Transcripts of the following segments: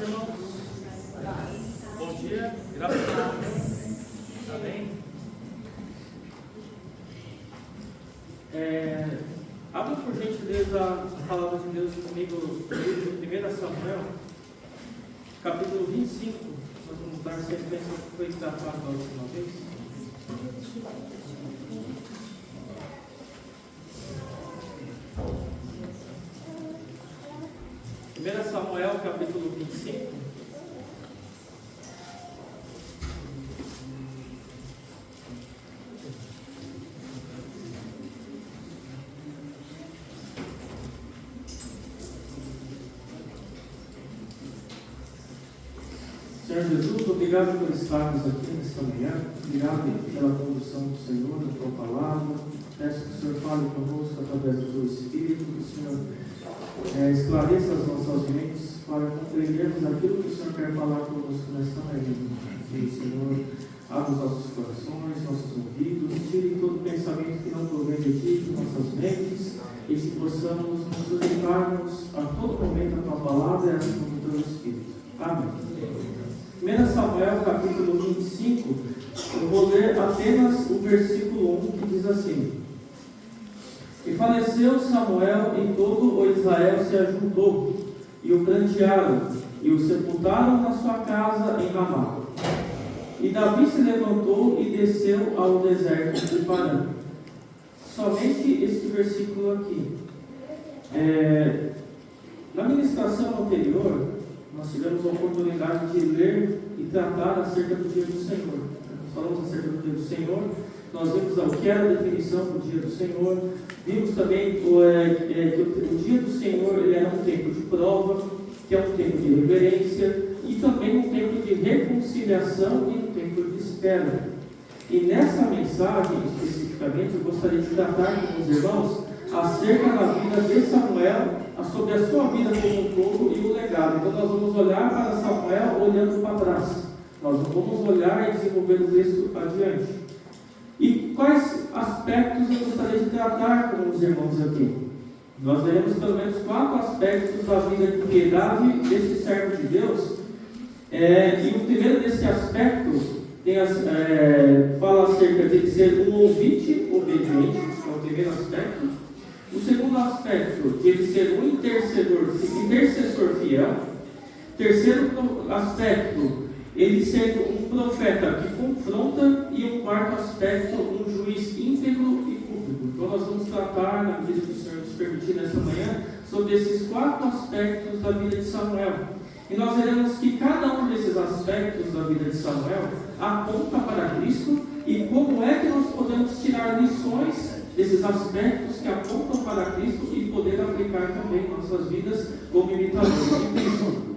Paz, irmãos. Bom dia, graças a Deus. Amém. Abra por gentileza a palavra de Deus comigo no livro de 1 Samuel, capítulo 25. Nós vamos dar sequência ao que foi tratado da última vez. 1 Samuel, capítulo 25. Senhor Jesus, obrigado por estarmos aqui nesta manhã. Obrigado pela condução do Senhor, da tua palavra. Peço que o Senhor fale conosco através do teu Espírito, que o Senhor esclareça as nossas mentes para compreendermos aquilo que o Senhor quer falar conosco nesta manhã. Que o Senhor abra os nossos corações, nossos ouvidos, tire todo pensamento que não provém de ti, de nossas mentes, e que possamos nos sujeitarmos a todo momento a tua palavra e a ação do teu Espírito. Amém. 1 Samuel, capítulo 25, eu vou ler apenas o versículo 1, que diz assim: E faleceu Samuel, e todo o Israel se ajuntou, e o prantearam, e o sepultaram na sua casa em Ramá. E Davi se levantou e desceu ao deserto de Parã. Somente este versículo aqui. Na ministração anterior, nós tivemos a oportunidade de ler e tratar acerca do dia do Senhor. Nós falamos acerca do dia do Senhor, nós vimos o que era a definição do dia do Senhor, vimos também que o dia do Senhor ele era um tempo de prova, que é um tempo de reverência, e também um tempo de reconciliação e um tempo de espera. E nessa mensagem, especificamente, eu gostaria de tratar com os irmãos acerca da vida de Samuel, sobre a sua vida como um todo e o legado. Então nós vamos olhar para Samuel olhando para trás. Nós vamos olhar e desenvolver o texto adiante. E quais aspectos eu gostaria de tratar com os irmãos aqui? Nós veremos pelo menos 4 aspectos da vida de piedade deste servo de Deus. E o primeiro desse aspecto fala acerca de ser um ouvinte obediente, é o primeiro aspecto. O segundo aspecto, de ele ser um intercessor fiel. Terceiro aspecto, ele sendo um profeta que confronta. E um quarto aspecto, um juiz íntegro e público. Então nós vamos tratar, na medida que o Senhor nos permitir nessa manhã, sobre esses 4 aspectos da vida de Samuel. E nós veremos que cada um desses aspectos da vida de Samuel aponta para Cristo e como é que nós podemos tirar lições desses aspectos que apontam para Cristo e poder aplicar também em nossas vidas como imitadores de Cristo.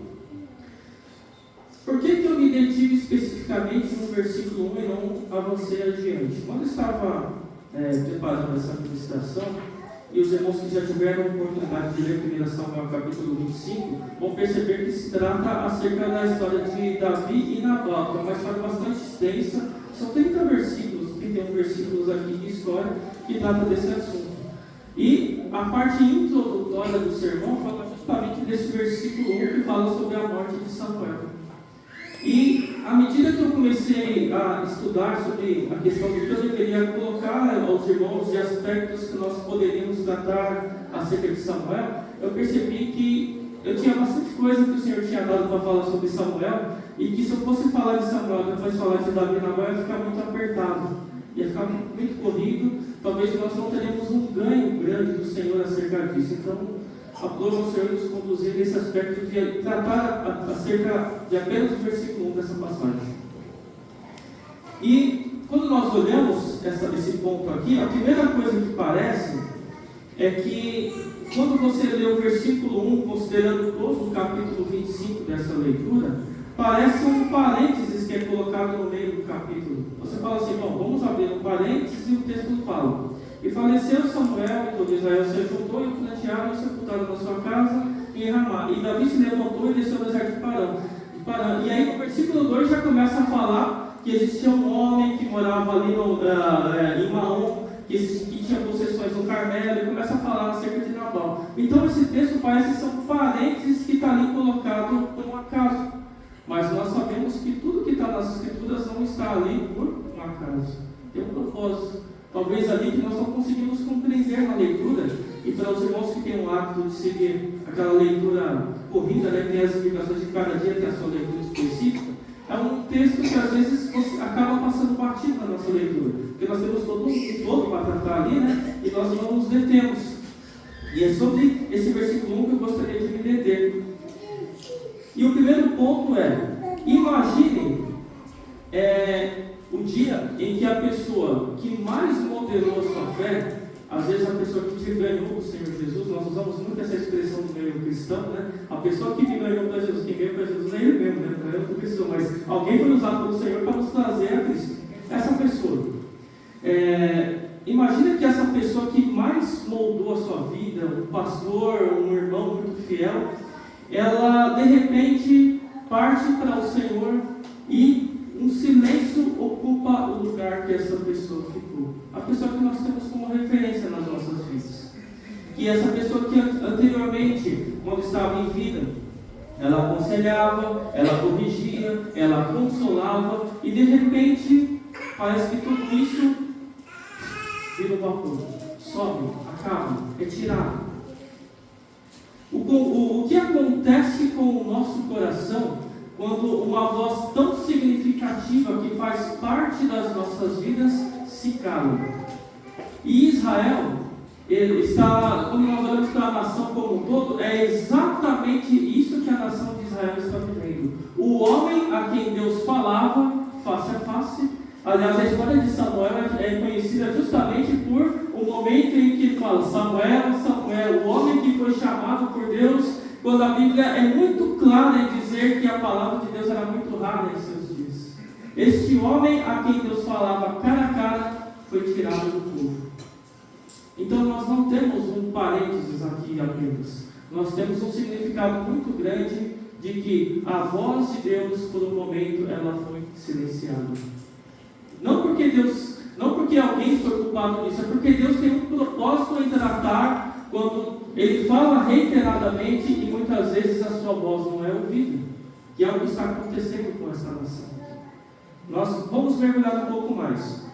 Por que eu me detive especificamente no versículo 1 e não avancei adiante? Quando eu estava preparando essa ministração, e os irmãos que já tiveram a oportunidade de ler 1 Samuel capítulo 25, vão perceber que se trata acerca da história de Davi e Nabal, que é uma história bastante extensa. São 30 versículos, 31 versículos aqui de história que trata desse assunto. E a parte introdutória do sermão fala justamente desse versículo 1 que fala sobre a morte de Samuel. E à medida que eu comecei a estudar sobre a questão do que eu deveria colocar aos irmãos de aspectos que nós poderíamos tratar acerca de Samuel, eu percebi que eu tinha bastante coisa que o Senhor tinha dado para falar sobre Samuel, e que se eu fosse falar de Samuel e depois falar de Davi e Nabal, ia ficar muito apertado, ia ficar muito corrido. Talvez nós não teremos um ganho grande do Senhor acerca disso. Então, aprova o Senhor nos conduzir nesse aspecto de tratar acerca de apenas o versículo 1 dessa passagem. E quando nós olhamos esse ponto aqui, a primeira coisa que parece é que quando você lê o versículo 1, considerando todo o capítulo 25 dessa leitura, parece um parênteses que é colocado no meio do capítulo. Você fala assim: bom, vamos abrir um parênteses, e o texto fala: E faleceu Samuel, e todo Israel se juntou, e o plantearam e sepultaram na sua casa em Ramá. E Davi se levantou e desceu ao deserto de Parã. E aí no versículo 2 já começa a falar que existia um homem que morava ali em Maom, que tinha possessões no Carmelo, e começa a falar acerca de Nabal. Então esse texto parece que são parênteses que está ali colocado por um acaso. está ali por um acaso. Tem um propósito. Talvez ali que nós não conseguimos compreender na leitura, e para os irmãos que têm o hábito de seguir aquela leitura corrida, né, tem as indicações de cada dia, tem a sua leitura específica, é um texto que às vezes você acaba passando batido na nossa leitura, porque nós temos todo um todo para tratar ali, né, e nós não nos detemos. E é sobre esse versículo 1 que eu gostaria de me deter. E o primeiro ponto é: imaginem o dia em que a pessoa que mais moderou a sua fé, às vezes a pessoa que te ganhou o Senhor Jesus, nós usamos muito essa expressão do meio cristão, né? A pessoa que me ganhou para Jesus, quem veio para Jesus não é ele mesmo, né? Não é outra pessoa, mas alguém foi usado pelo Senhor para nos trazer a Cristo. Essa pessoa. Imagina que essa pessoa que mais moldou a sua vida, um pastor, um irmão muito fiel, ela de repente parte para o Senhor e um silêncio ocupa o lugar que essa pessoa ficou. A pessoa que nós temos como referência nas nossas vidas. Que essa pessoa que anteriormente, quando estava em vida, ela aconselhava, ela corrigia, ela consolava, e de repente parece que tudo isso vira um vapor, sobe, acaba, é tirado. O que acontece com o nosso coração quando uma voz tão significativa que faz parte das nossas vidas se cala? E Israel, quando nós olhamos para a nação como um todo, é exatamente isso que a nação de Israel está vivendo. O homem a quem Deus falava face a face. Aliás, a história de Samuel é conhecida justamente por o momento em que ele fala: Samuel, Samuel, o homem que foi chamado por Deus, quando a Bíblia é muito clara em dizer que a palavra de Deus era muito rara em seus dias. Este homem a quem Deus falava cara a cara foi tirado do povo. Então nós não temos um parênteses aqui apenas. Nós temos um significado muito grande de que a voz de Deus, por um momento, ela foi silenciada. Não porque alguém foi culpado disso, é porque Deus tem um propósito em tratar quando Ele fala reiteradamente e muitas vezes a sua voz não é ouvida, que é o que está acontecendo com essa nação. Nós vamos mergulhar um pouco mais.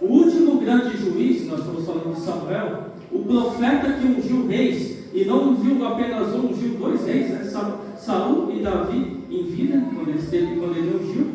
O último grande juiz, nós estamos falando de Samuel, o profeta que ungiu reis, e não ungiu apenas um, ungiu dois reis, né? Saul e Davi em vida, quando ele ungiu,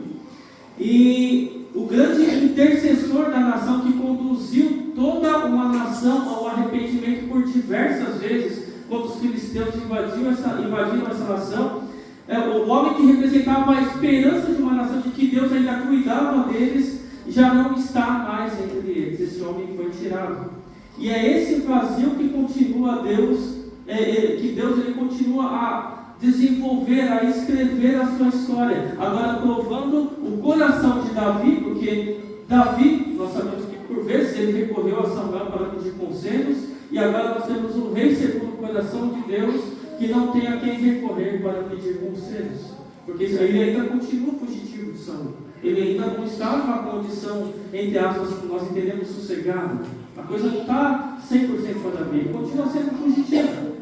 e o grande intercessor da nação que conduziu toda uma nação ao arrependimento por diversas vezes, quando os filisteus invadiram essa nação, o homem que representava a esperança de uma nação, de que Deus ainda cuidava deles, já não está mais entre eles. Esse homem foi tirado. E é esse vazio que continua Deus ele continua a desenvolver, a escrever a sua história, agora provando o coração de Davi, porque Davi, nós sabemos que por vezes ele recorreu a Samuel para pedir conselhos, e agora nós temos um rei segundo o coração de Deus, que não tem a quem recorrer para pedir conselhos, porque ele ainda continua fugitivo de Saul, ele ainda não está numa condição, entre aspas, que nós entendemos, sossegada. A coisa não está 100% para Davi, ele continua sendo fugitivo.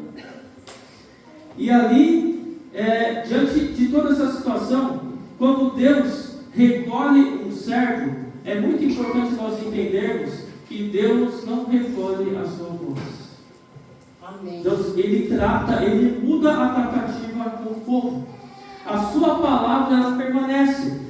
E ali, diante de toda essa situação, quando Deus recolhe um servo, é muito importante nós entendermos que Deus não recolhe a sua voz. Amém. Deus, ele muda a tratativa com o povo. A sua palavra, ela permanece.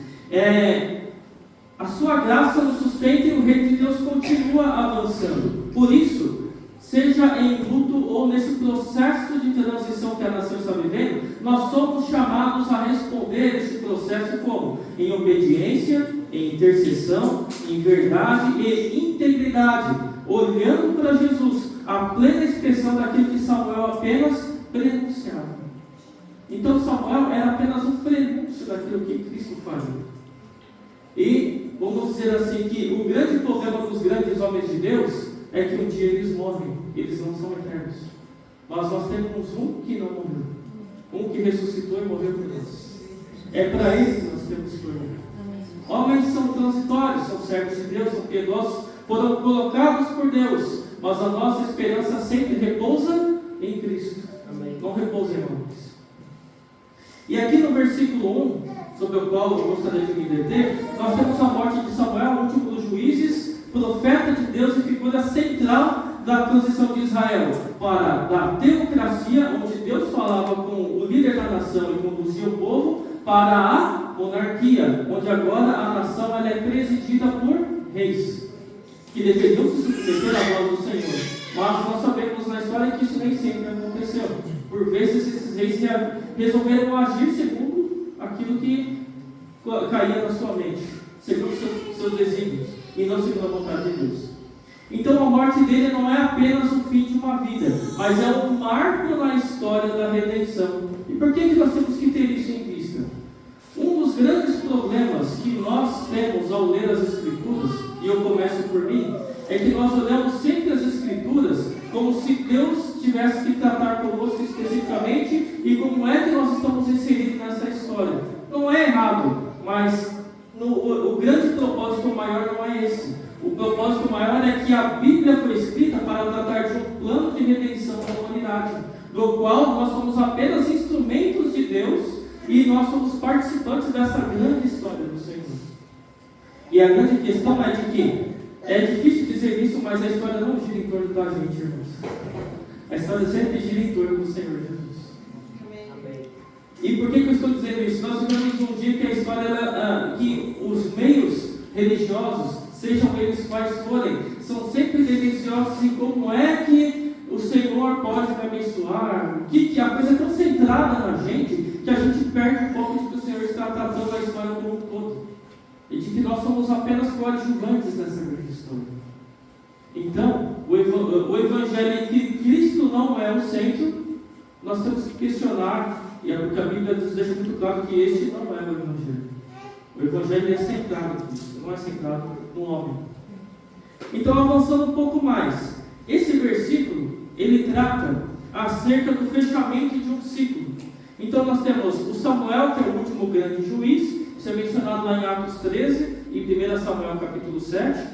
A sua graça nos sustenta e o reino de Deus continua avançando. Por isso, seja em luto ou nesse processo de transição que a nação está vivendo, nós somos chamados a responder esse processo como? Em obediência, em intercessão, em verdade e integridade, olhando para Jesus, a plena expressão daquilo que Samuel apenas prenunciava. Então Samuel era apenas um prenúncio daquilo que Cristo faria. E vamos dizer assim que o grande problema dos grandes homens de Deus é que um dia eles morrem, eles não são eternos. Mas nós temos um que não morreu, um que ressuscitou e morreu por nós. É para ele que nós temos que olhar. Homens são transitórios, são servos de Deus, são piedosos, foram colocados por Deus, mas a nossa esperança sempre repousa em Cristo. Amém. Não repousa em homens. E aqui no versículo 1, sobre o qual eu gostaria de me deter, nós temos a morte de Samuel, último dos juízes, profeta de Deus e figura central da transição de Israel para da teocracia, onde Deus falava com o líder da nação e conduzia o povo, para a monarquia, onde agora a nação ela é presidida por reis, que deveriam se submeter à voz do Senhor. Mas nós sabemos na história que isso nem sempre aconteceu. Por vezes esses reis resolveram agir segundo aquilo que caía na sua mente, segundo seus desígnios, e não segundo a vontade de Deus. Então a morte dele não é apenas o fim de uma vida, mas é um marco na história da redenção. E por que nós temos que ter isso em vista? Um dos grandes problemas que nós temos ao ler as Escrituras, e eu começo por mim, é que nós olhamos sempre as Escrituras como se Deus tivesse que tratar conosco especificamente e como é que nós estamos inseridos nessa história. Não é errado, mas o grande propósito maior não é esse. O propósito maior é que a Bíblia foi escrita para tratar de um plano de redenção da humanidade, do qual nós somos apenas instrumentos de Deus e nós somos participantes dessa grande história do Senhor. E a grande questão é de que é difícil dizer isso, mas a história não gira em torno da gente, irmãos. A história sempre gira em torno do Senhor Jesus. Amém. E por que eu estou dizendo isso? Nós vivemos um dia que a história, que os meios religiosos, sejam eles quais forem, são sempre tendenciosos em como é que o Senhor pode me abençoar, que a coisa é tão centrada na gente, que a gente perde o foco de que o Senhor está tratando a história como um todo, e de que nós somos apenas coadjuvantes nessa grande história. Então, o Evangelho em que Cristo não é o centro, nós temos que questionar, e é porque a Bíblia nos deixa muito claro que este não é o Evangelho. O Evangelho é centrado em Cristo, não é centrado no homem. Então, avançando um pouco mais, esse versículo, ele trata acerca do fechamento de um ciclo. Então, nós temos o Samuel, que é o último grande juiz, isso é mencionado lá em Atos 13, e 1 Samuel capítulo 7,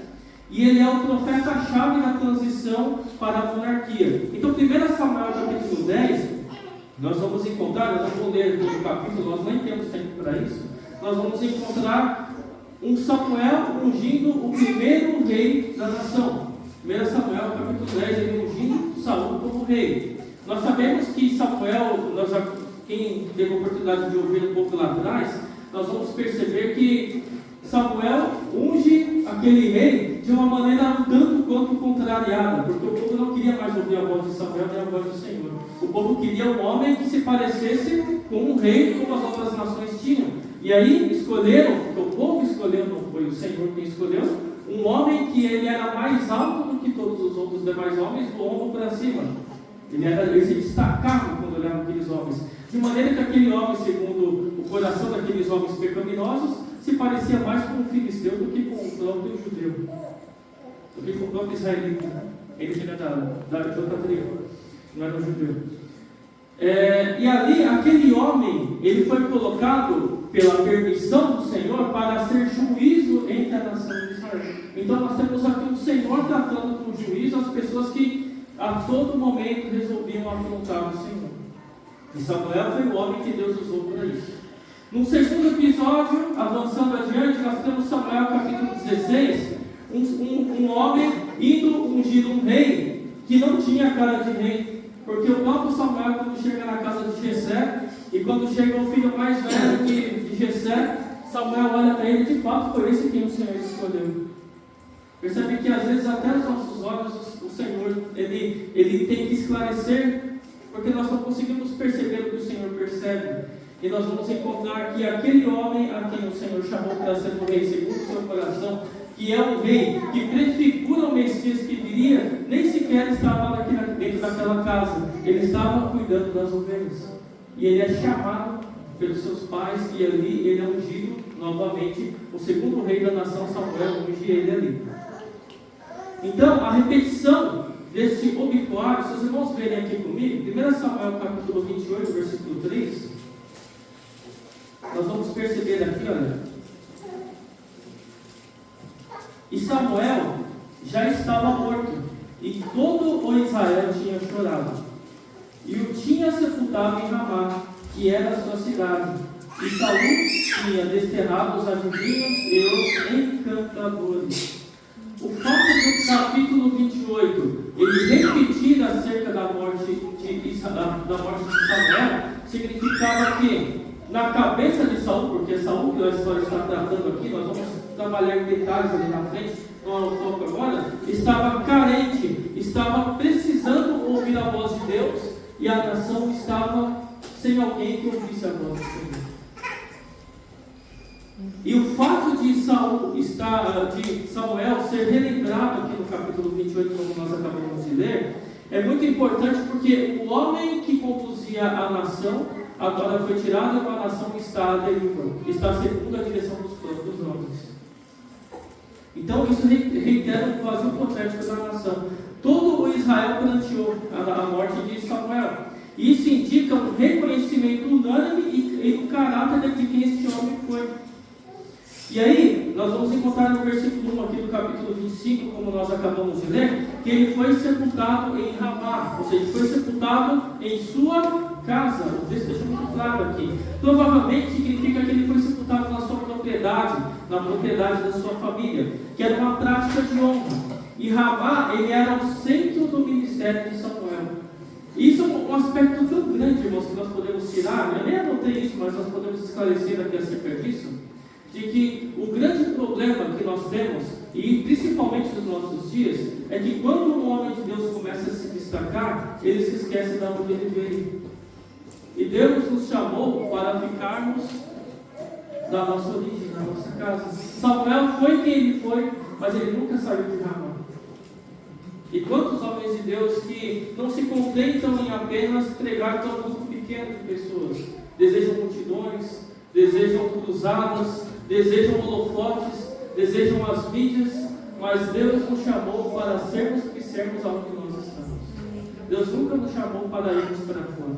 e ele é o profeta-chave na transição para a monarquia. Então, 1 Samuel capítulo 10, nós vamos encontrar, eu não vou ler todo o capítulo, nós nem temos tempo para isso, nós vamos encontrar um Samuel ungindo o primeiro rei da nação. 1 Samuel capítulo 10, ele ungindo Saul como rei. Nós sabemos que Samuel, quem teve a oportunidade de ouvir um pouco lá atrás, nós vamos perceber que Samuel unge aquele rei de uma maneira um tanto quanto contrariada, porque o povo não queria mais ouvir a voz de Samuel nem a voz do Senhor. O povo queria um homem que se parecesse com um rei como as outras nações tinham. E aí escolheram, porque o povo escolheu, não foi o Senhor quem escolheu, um homem que ele era mais alto do que todos os outros demais homens, do ombro para cima. Ele se destacava quando olhava aqueles homens. De maneira que aquele homem, segundo o coração daqueles homens pecaminosos, se parecia mais com um filisteu do que com o próprio judeu, do que com o próprio israelita. Ele vinha de outra tribo, não era um judeu. E ali, aquele homem, ele foi colocado pela permissão do Senhor para ser juízo entre a nação de Israel. Então nós temos aqui o Senhor tratando com juízo as pessoas que a todo momento resolviam afrontar o Senhor. E Samuel foi o homem que Deus usou para isso. No segundo episódio, avançando adiante, nós temos Samuel capítulo 16, um homem indo ungir um rei que não tinha cara de rei. Porque o próprio Samuel, quando chega na casa de Jessé, e quando chega o filho mais velho de Jessé, Samuel olha para ele, de fato foi esse quem o Senhor escolheu. Percebe que às vezes até os nossos olhos, o Senhor, ele tem que esclarecer, porque nós não conseguimos perceber o que o Senhor percebe. E nós vamos encontrar que aquele homem a quem o Senhor chamou para ser o rei segundo o seu coração, que é um rei que prefigura o Messias que viria, nem sequer estava dentro daquela casa, ele estava cuidando das ovelhas. E ele é chamado pelos seus pais, e ali ele é ungido novamente, o segundo rei da nação, Samuel, unge ele ali. Então, a repetição deste obituário, se os irmãos verem aqui comigo, 1 Samuel capítulo 28, versículo 3, nós vamos perceber aqui, olha. E Samuel já estava morto, e todo o Israel tinha chorado, e o tinha sepultado em Ramá, que era a sua cidade. E Saul tinha desterrado os adivinhos e os encantadores. O fato do capítulo 28 ele repetir acerca da morte de Samuel significava que na cabeça de Saul, porque Saul que a história está tratando aqui, nós vamos trabalhar em detalhes ali na frente, não é o foco agora, estava carente, estava precisando ouvir a voz de Deus, e a nação estava sem alguém que ouvisse a voz do Senhor. E o fato de Samuel ser relembrado aqui no capítulo 28, como nós acabamos de ler, é muito importante porque o homem que conduzia a nação agora foi tirado e a nação está à deriva, está segundo a direção dos próprios homens. Então isso reitera o vazio profético da nação. Todo o Israel pranteou a morte de Samuel. Isso indica um reconhecimento unânime e o caráter de quem este homem foi. E aí, nós vamos encontrar no versículo 1 aqui do capítulo 25, como nós acabamos de ler, que ele foi sepultado em Ramá, ou seja, foi sepultado em sua casa. O texto deixa muito claro aqui. Provavelmente significa que ele foi sepultado na sua propriedade, na propriedade da sua família, que era uma prática de honra. E Ramá, ele era o centro do ministério de Samuel. Isso é um aspecto tão grande, irmãos, que nós podemos tirar. Eu nem anotei isso, mas nós podemos esclarecer aqui acerca disso. De que o grande problema que nós temos, e principalmente nos nossos dias, é que quando um homem de Deus começa a se destacar, ele se esquece de onde ele veio. E Deus nos chamou para ficarmos da nossa origem, da nossa casa. Samuel foi quem ele foi, mas ele nunca saiu de Ramá. E quantos homens de Deus que não se contentam em apenas pregar para um grupo pequeno de pessoas, desejam multidões, desejam cruzadas, desejam holofotes, desejam as mídias, mas Deus nos chamou para sermos e sermos aonde nós estamos. Deus nunca nos chamou para irmos para fora.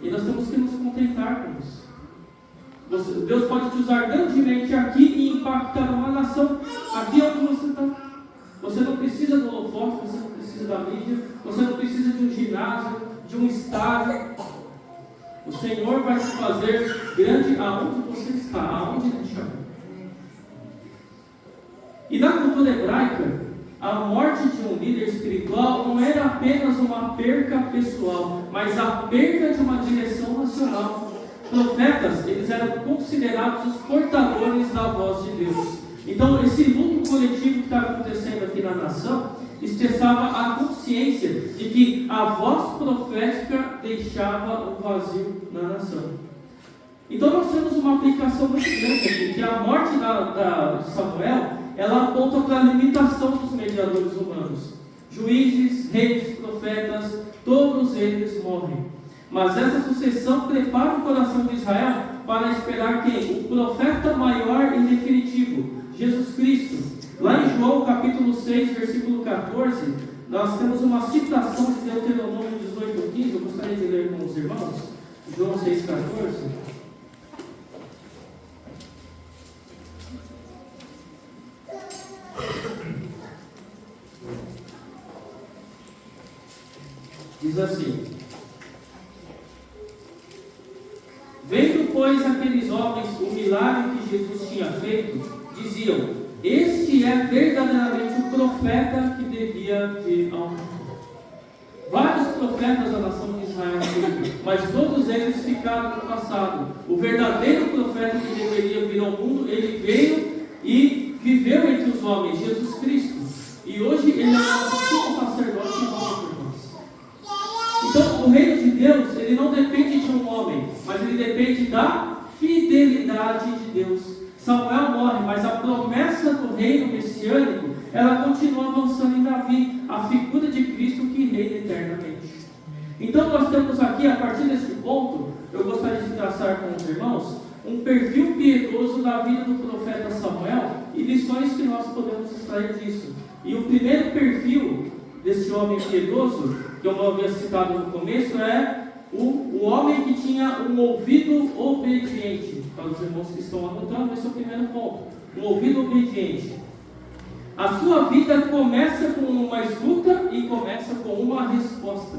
E nós temos que nos contentar com isso. Deus pode te usar grandemente aqui e impactar uma nação aqui onde você está. Você não precisa do holofote, você não precisa da mídia, você não precisa de um ginásio, de um estádio. O Senhor vai te fazer grande aonde você está, aonde Ele te chamou. E na cultura hebraica, a morte de um líder espiritual não era apenas uma perca pessoal, mas a perda de uma direção nacional. Profetas, eles eram considerados os portadores da voz de Deus. Então, esse luto coletivo que está acontecendo aqui na nação expressava a consciência de que a voz profética deixava o vazio na nação. Então nós temos uma aplicação muito grande aqui, que a morte de Samuel, ela aponta para a limitação dos mediadores humanos. Juízes, reis, profetas, todos eles morrem. Mas essa sucessão prepara o coração de Israel para esperar quem? O profeta maior e definitivo, Jesus Cristo. Lá em João capítulo 6, versículo 14, nós temos uma citação de Deuteronômio 18:15. Eu gostaria de ler com os irmãos. João 6,14. Diz assim: vendo, pois, aqueles homens o milagre que Jesus tinha feito, diziam: este é verdadeiramente o profeta que devia vir ao mundo. Vários profetas da nação de Israel teve, mas todos eles ficaram no passado. O verdadeiro profeta que deveria vir ao mundo, ele veio e viveu entre os homens, Jesus Cristo. E hoje ele é o nosso sumo sacerdote que volta por nós. Então o reino de Deus, ele não depende de um homem, mas ele depende da fidelidade de Deus. Samuel morre, mas a promessa do reino messiânico, ela continua avançando em Davi, a figura de Cristo que reina eternamente. Então nós temos aqui, a partir deste ponto, eu gostaria de traçar com os irmãos um perfil piedoso da vida do profeta Samuel e lições que nós podemos extrair disso. E o primeiro perfil desse homem piedoso, que eu havia citado no começo, é o homem que tinha um ouvido obediente. Para os irmãos que estão anotando, esse é o primeiro ponto. Um ouvido obediente. A sua vida começa com uma escuta e começa com uma resposta.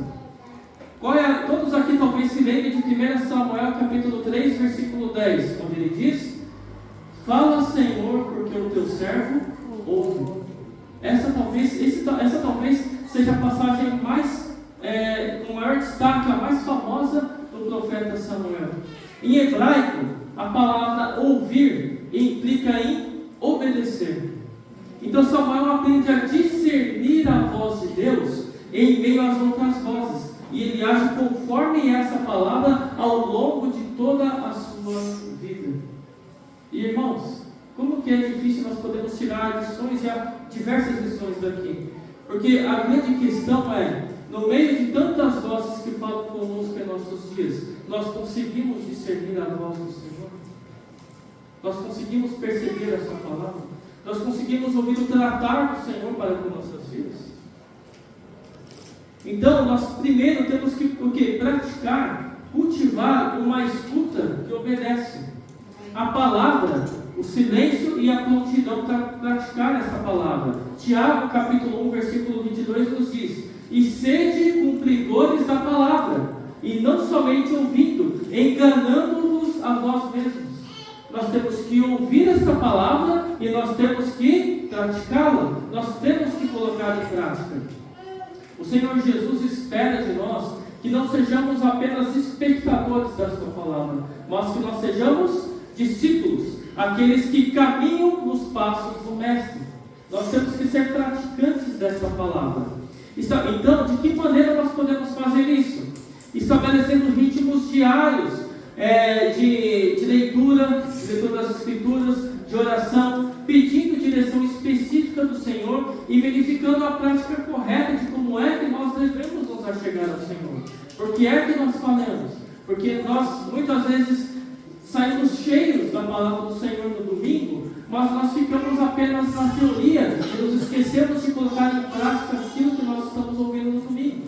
Todos aqui talvez se lembrem de 1 Samuel capítulo 3, versículo 10, onde ele diz: fala, Senhor, porque o teu servo ouve. Essa talvez seja a passagem mais, com maior destaque, a mais famosa do profeta Samuel. Em hebraico, a palavra ouvir implica em obedecer. Então Samuel aprende a discernir a voz de Deus em meio às outras vozes, e ele age conforme essa palavra ao longo de toda a sua vida. E irmãos, como que é difícil nós podemos tirar lições, e diversas lições daqui, porque a grande questão é, no meio de tantas vozes que falam conosco em nossos dias, nós conseguimos discernir a voz do Senhor? Nós conseguimos perceber a sua palavra? Nós conseguimos ouvir o tratar do Senhor para com nossas vidas? Então, nós primeiro temos que praticar, cultivar uma escuta que obedece. A palavra, o silêncio e a prontidão para praticar essa palavra. Tiago, capítulo 1, versículo 22 nos diz: e sede cumpridores da palavra, e não somente ouvindo, enganando-vos a vós mesmos. Nós temos que ouvir essa palavra e nós temos que praticá-la. Nós temos que colocar em prática. O Senhor Jesus espera de nós que não sejamos apenas espectadores da sua palavra, mas que nós sejamos discípulos, aqueles que caminham nos passos do Mestre. Nós temos que ser praticantes dessa palavra. Então, de que maneira nós podemos fazer isso? Estabelecendo ritmos diários de leitura das Escrituras, de oração, pedindo direção específica do Senhor e verificando a prática correta de como é que nós devemos nos achegar ao Senhor. Porque é que nós falamos? Porque nós muitas vezes saímos cheios da palavra do Senhor no domingo, mas nós ficamos apenas na teoria e nos esquecemos de colocar em prática aquilo que nós estamos ouvindo no domingo.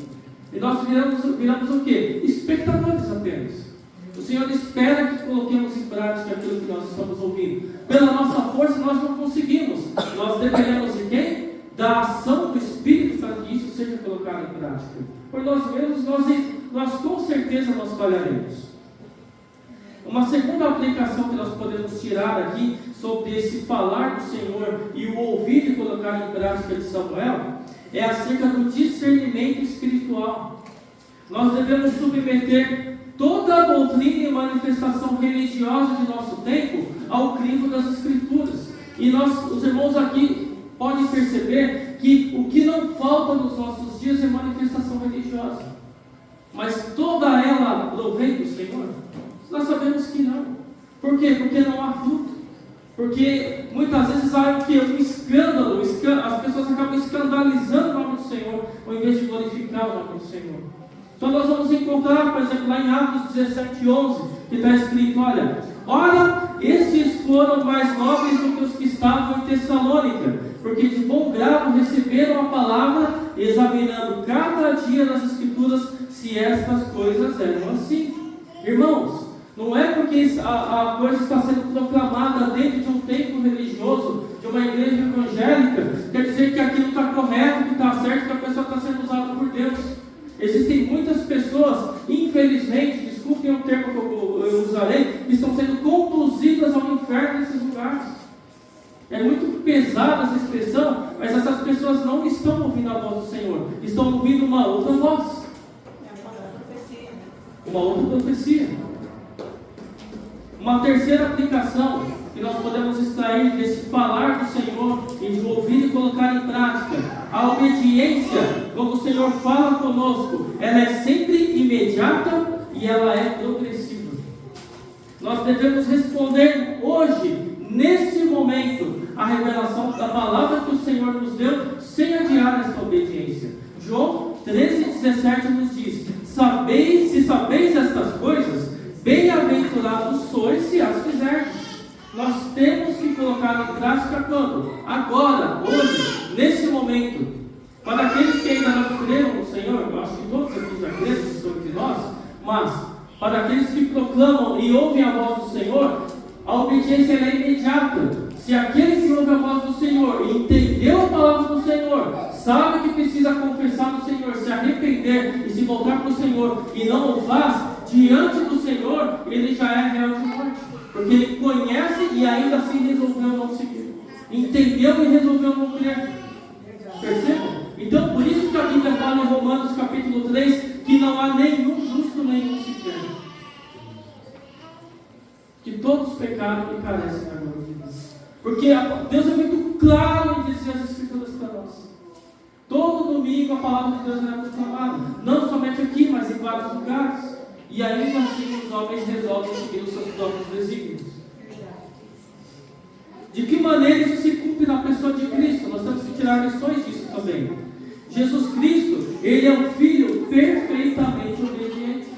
E nós viramos o quê? Espectadores apenas. O Senhor espera que coloquemos em prática aquilo que nós estamos ouvindo. Pela nossa força nós não conseguimos. Nós dependeremos de quem? Da ação do Espírito para que isso seja colocado em prática. Por nós mesmos, nós com certeza nós falharemos. Uma segunda aplicação que nós podemos tirar aqui sobre esse falar do Senhor e o ouvir e colocar em prática de Samuel é acerca do discernimento espiritual. Nós devemos submeter toda a doutrina e manifestação religiosa de nosso tempo ao crivo das Escrituras. E os irmãos aqui podem perceber que o que não falta nos nossos dias é manifestação religiosa. Mas toda ela provém do Senhor? Nós sabemos que não. Por quê? Porque não há fruto. Porque muitas vezes há um escândalo, as pessoas acabam escandalizando o nome do Senhor, ao invés de glorificar o nome do Senhor. Então nós vamos encontrar, por exemplo, lá em Atos 17:11, que está escrito: ora, estes foram mais nobres do que os que estavam em Tessalônica, porque de bom grado receberam a palavra, examinando cada dia nas Escrituras se estas coisas eram assim. Irmãos, não é porque a coisa está sendo proclamada dentro de um templo religioso, de uma igreja evangélica, quer dizer que aquilo está correto, que está certo, que a pessoa está sendo usada por Deus. Existem muitas pessoas, infelizmente, desculpem o termo que eu usarei, que estão sendo conduzidas ao inferno nesses lugares. É muito pesada essa expressão, mas essas pessoas não estão ouvindo a voz do Senhor, estão ouvindo uma outra voz. Uma outra profecia. Uma terceira aplicação que nós podemos extrair desse falar do Senhor e de ouvir e colocar em prática: a obediência, quando o Senhor fala conosco, ela é sempre imediata e ela é progressiva. Nós devemos responder hoje, nesse momento, a revelação da palavra que o Senhor nos deu, sem adiar essa obediência. João 13:17 nos diz: se sabeis estas coisas, bem-aventurados sois se as fizerdes. Nós temos que colocar em prática quando? Agora, hoje, nesse momento. Para aqueles que ainda não creram no Senhor, eu acho que todos aqui já creram, que estão entre nós, mas para aqueles que proclamam e ouvem a voz do Senhor, a obediência é imediata. Se aquele que ouve a voz do Senhor e entendeu a palavra do Senhor, sabe que precisa confessar no Senhor, se arrepender arrepender e se voltar para o Senhor e não o faz, diante do Senhor, ele já é réu de morte. Porque ele conhece e ainda assim resolveu não seguir. Entendeu e resolveu não crer. Percebam? Então, por isso que a Bíblia fala em Romanos capítulo 3 que não há nenhum justo, nenhum sequer. Que todos pecaram e carecem da glória de Deus. Porque Deus é muito claro em dizer as Escrituras para nós. Todo domingo a palavra de Deus é proclamada. Não somente aqui, mas em vários lugares. E ainda assim os homens resolvem seguir os seus próprios desígnios. De que maneira isso se cumpre na pessoa de Cristo? Nós temos que tirar lições disso também. Jesus Cristo, Ele é um Filho perfeitamente obediente.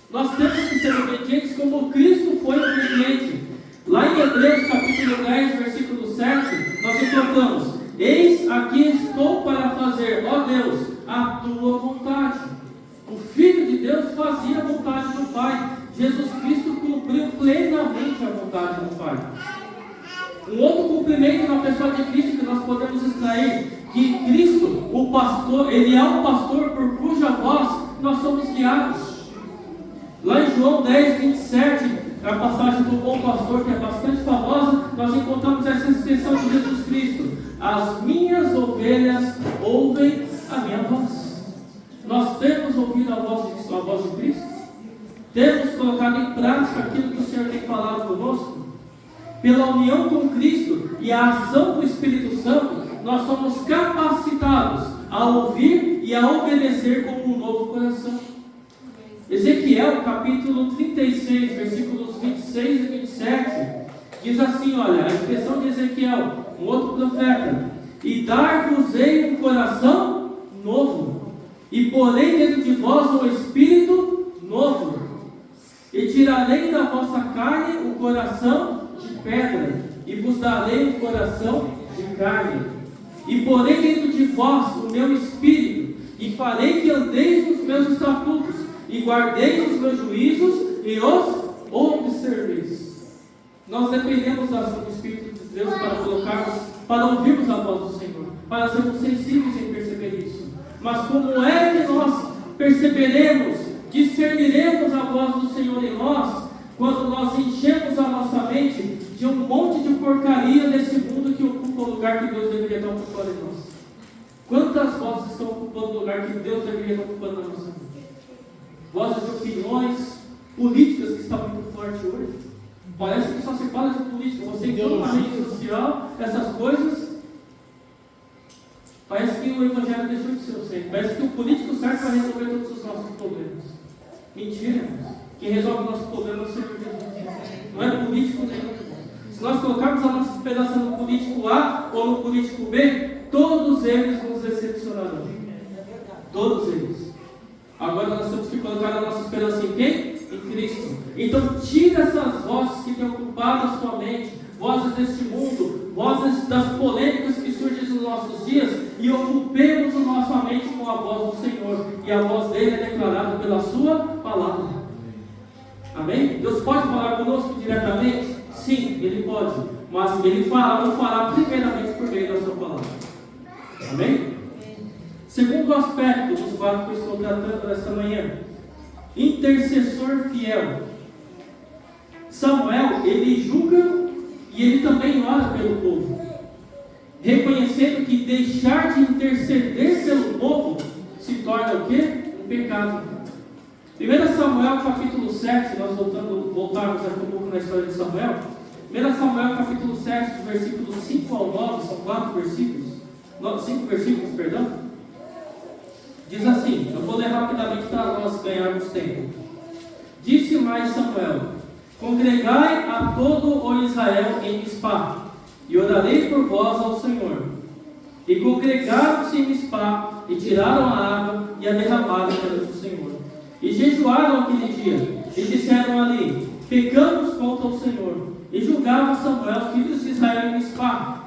Nós temos que ser obedientes como Cristo foi obediente. Lá em Hebreus capítulo 10, versículo 7, nós encontramos: eis aqui estou para fazer, ó Deus, a tua vontade. O Filho de Deus fazia a vontade do Pai. Jesus Cristo cumpriu plenamente a vontade do Pai. Um outro cumprimento na pessoa de Cristo que nós podemos extrair, que Cristo, o pastor, Ele é o pastor por cuja voz nós somos guiados. Lá em João 10, 27, a passagem do bom pastor, que é bastante famosa, nós encontramos essa expressão de Jesus Cristo: as minhas ovelhas ouvem a minha voz. Nós temos ouvido a voz de Cristo? Temos colocado em prática aquilo que o Senhor tem falado conosco? Pela união com Cristo e a ação do Espírito Santo, nós somos capacitados a ouvir e a obedecer com um novo coração. Ezequiel, capítulo 36, versículos 26 e 27, diz assim, olha, a expressão de Ezequiel, um outro profeta: e dar-vos-ei um coração novo, e porei dentro de vós um espírito novo, e tirarei da vossa carne o coração de pedra, e vos darei um coração de carne, e porei dentro de vós o meu espírito, e farei que andeis nos meus estatutos, e guardeis os meus juízos, e os observeis. Nós dependemos da ação do Espírito de Deus para ouvirmos a voz do Senhor, para sermos sensíveis em perceber isso. Mas como é que nós perceberemos, discerniremos a voz do Senhor em nós, quando nós enchemos a nossa mente de um monte de porcaria desse mundo que ocupa o lugar que Deus deveria estar ocupando em nós? Quantas vozes estão ocupando o lugar que Deus deveria estar ocupando na nossa mente? Vozes de opiniões políticas que estão muito fortes hoje. Parece que só se fala de política. Você encontra na rede social essas coisas. Parece que o Evangelho deixou de ser o centro. Parece que o político serve para resolver todos os nossos problemas. Mentira, irmãos. Quem resolve o nosso problema é o Senhor Jesus. Não é político nenhum. Se nós colocarmos a nossa esperança no político A ou no político B, todos eles nos decepcionarão. Todos eles. Agora nós temos que colocar a nossa esperança em quem? Em Cristo. Então tira essas vozes que têm ocupado a sua mente, vozes deste mundo, vozes das polêmicas que surgem nos nossos dias, e ocupemos a nossa mente com a voz do Senhor. E a voz dele é declarada pela sua palavra. Amém? Deus pode falar conosco diretamente? Sim, Ele pode. Mas Ele não fará primeiramente por meio da sua palavra. Amém? Segundo aspecto dos quatro que eu estou tratando nesta manhã: intercessor fiel. Samuel, ele julga e ele também ora pelo povo, reconhecendo que deixar de interceder pelo povo se torna o quê? Um pecado. 1 Samuel capítulo 7, nós voltarmos aqui um pouco na história de Samuel. 1 Samuel capítulo 7, dos versículos 5 ao 9, são 5 versículos, perdão. Diz assim, eu vou ler rapidamente para nós ganharmos tempo. Disse mais Samuel: congregai a todo o Israel em Mispá, e orarei por vós ao Senhor. E congregaram-se em Mispá, e tiraram a água, e a derramaram perante o Senhor. E jejuaram aquele dia, e disseram ali: pecamos contra o Senhor. E julgava Samuel os filhos de Israel em Mispá.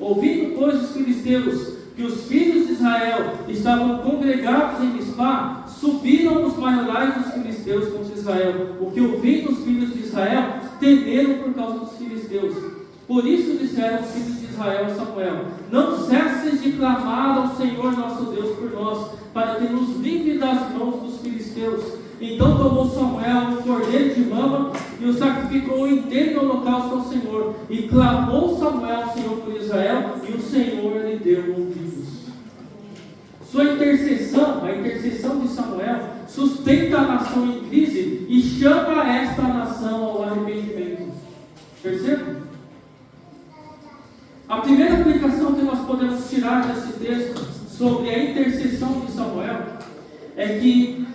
Ouvindo, pois, os filisteus que os filhos de Israel estavam congregados em Mispá, subiram os maiorais dos filisteus contra Israel, porque ouvindo os filhos de Israel, temeram por causa dos filisteus. Por isso disseram os filhos de Israel a Samuel: não cesses de clamar ao Senhor nosso Deus por nós, para que nos livre das mãos dos filisteus. Então tomou Samuel um cordeiro de mama e o sacrificou inteiro no holocausto ao Senhor. E clamou Samuel ao Senhor por Israel, e o Senhor lhe deu ouvidos. Sua intercessão, a intercessão de Samuel, sustenta a nação em crise e chama esta nação ao arrependimento. Perceba? A primeira aplicação que nós podemos tirar desse texto sobre a intercessão de Samuel é que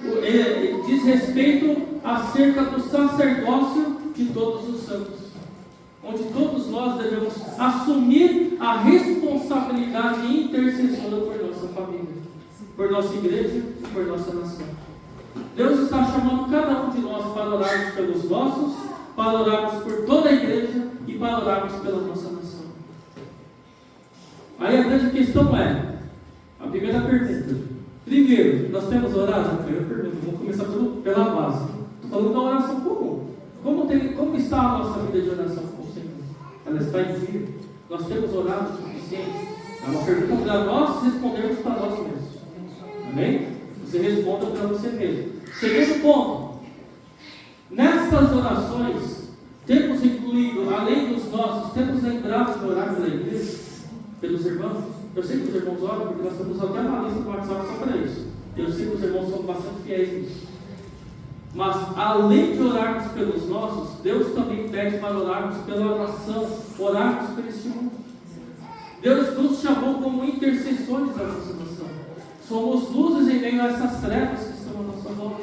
diz respeito acerca do sacerdócio de todos os santos, onde todos nós devemos assumir a responsabilidade intercessora por nossa família, por nossa igreja e por nossa nação. Deus está chamando cada um de nós para orarmos pelos nossos, para orarmos por toda a igreja e para orarmos pela nossa nação. Aí a grande questão é, a primeira pergunta. Primeiro, nós temos orado? A primeira pergunta, vamos começar pela base. Estou falando da oração comum. Como está a nossa vida de oração com o Senhor? Ela está em dia? Nós temos orado o suficiente? É uma pergunta para nós respondermos para nós mesmos. Amém? Você responda para você mesmo. Segundo ponto. Nessas orações, temos incluído, além dos nossos, temos lembrado de orar pela igreja, pelos irmãos. Eu sei que os irmãos oram, porque nós temos até uma lista no WhatsApp só para isso. Eu sei que os irmãos são bastante fiéis nisso. Mas, além de orarmos pelos nossos, Deus também pede para orarmos pela nação, orarmos por este mundo. Deus nos chamou como intercessores da nossa nação. Somos luzes em meio a essas trevas que estão à nossa volta.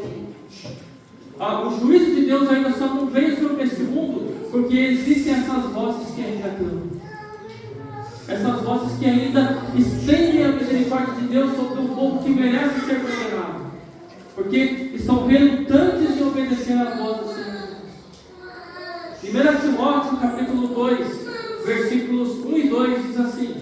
O juízo de Deus ainda só não veio sobre este mundo, porque existem essas vozes que ainda clamam. Essas vozes que ainda estendem a misericórdia de Deus sobre um povo que merece ser condenado, porque estão relutantes de obedecer à voz do Senhor. 1 Timóteo capítulo 2, versículos 1 e 2 diz assim: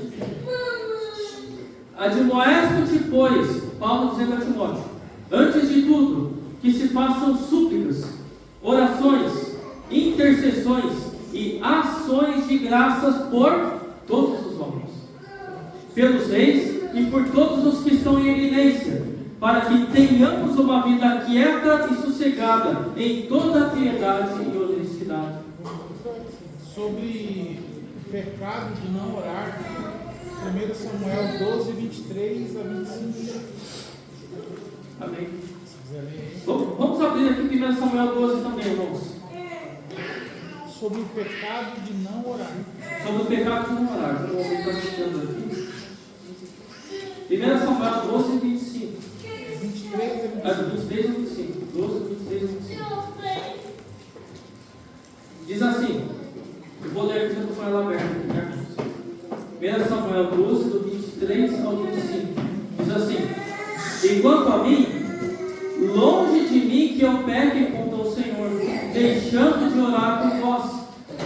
admoesto-te, pois, Paulo dizendo a Timóteo, antes de tudo, que se façam súplicas, orações, intercessões e ações de graças por todos os homens, pelos reis e por todos os que estão em eminência, para que tenhamos uma vida quieta e sossegada em toda piedade e honestidade. Sobre o pecado de não orar, 1 Samuel 12, 23 a 25. Amém. Vamos abrir aqui 1 Samuel 12 também, irmãos. Sobre o pecado de não orar. Sobre o pecado de não orar. Vamos estar citando aqui. 1 Samuel 12, 25. 23 a 25. 23 a 25. 12, 23 a 25. Diz assim. Eu vou ler aqui com ela aberta aqui, né? 1 Samuel 12, do 23 ao 25. Diz assim: enquanto a mim, longe de mim que eu peque contra o Senhor, deixando de orar por vós.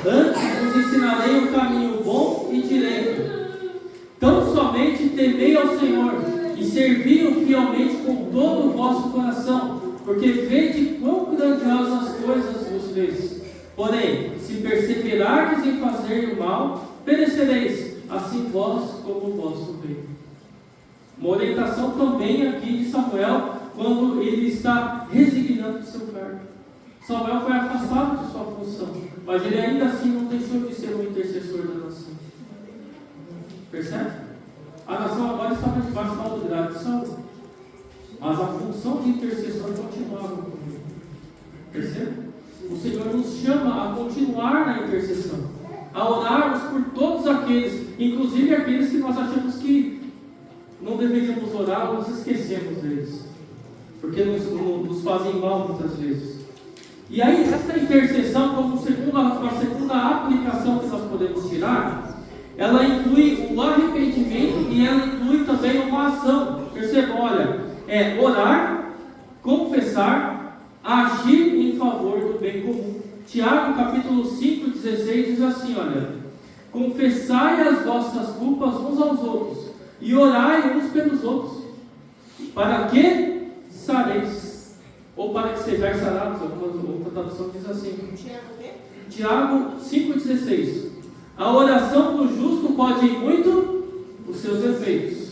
Antes vos ensinarei o caminho bom e direito. Tão somente temei ao Senhor e servi-o fielmente com todo o vosso coração, porque vede quão grandiosas coisas vos fez. Porém, se perseverardes em fazer o mal, perecereis, assim vós como o vosso rei. Uma orientação também aqui de Samuel, quando ele está resignando do seu cargo. Samuel foi afastado de sua função, mas ele ainda assim não deixou de ser um intercessor da nação. Percebe? A nação agora estava debaixo da autoridade de Saul, mas a função de intercessor continuava com ele. Percebe? O Senhor nos chama a continuar na intercessão, a orarmos por todos aqueles, inclusive aqueles que nós achamos que não deveríamos orar ou nos esquecemos deles, porque nos fazem mal muitas vezes. E aí, essa intercessão, como a segunda aplicação que nós podemos tirar, ela inclui o arrependimento e ela inclui também uma ação. Percebam, olha, é orar, confessar, agir em favor do bem comum. Tiago capítulo 5, 16 diz assim, olha: confessai as vossas culpas uns aos outros e orai uns pelos outros, para que sareis, ou para que sejais sarados. Outra tradução diz assim, Tiago 5,16: a oração do justo pode ir muito os seus efeitos,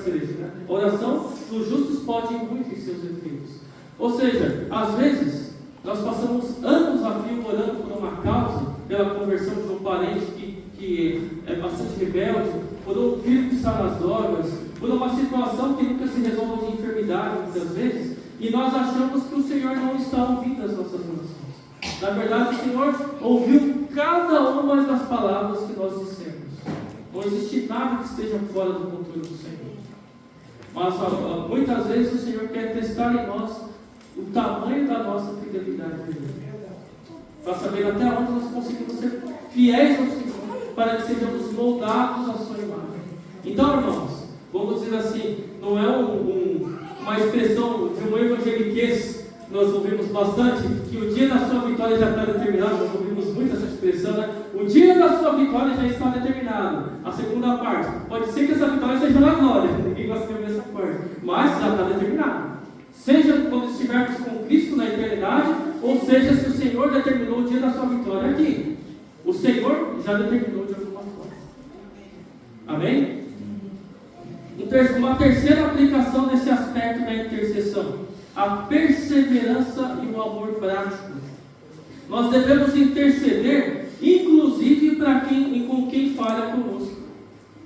igreja, né? A oração dos justos pode muito em seus efeitos. Ou seja, às vezes, nós passamos anos a fio orando por uma causa, pela conversão de um parente que é bastante rebelde, por um filho que está nas drogas, por uma situação que nunca se resolve de enfermidade, muitas vezes, e nós achamos que o Senhor não está ouvindo as nossas orações. Na verdade, o Senhor ouviu cada uma das palavras que nós dissemos. Não existe nada que esteja fora do controle do Senhor. Mas muitas vezes o Senhor quer testar em nós o tamanho da nossa fidelidade a Ele, para saber até onde nós conseguimos ser fiéis ao Senhor, para que sejamos moldados à sua imagem. Então, irmãos, vamos dizer assim, não é uma expressão de um evangeliquez. Nós ouvimos bastante que o dia da sua vitória já está determinado. Nós ouvimos muito essa expressão, né? O dia da sua vitória já está determinado. A segunda parte, pode ser que essa vitória seja na glória, ninguém gosta de ouvir essa parte, mas já está determinado. Seja quando estivermos com Cristo na eternidade, ou seja, se o Senhor determinou o dia da sua vitória aqui. O Senhor já determinou de alguma forma. Amém? Uma terceira aplicação desse aspecto da intercessão: a perseverança e o amor prático. Nós devemos interceder, inclusive com quem falha conosco,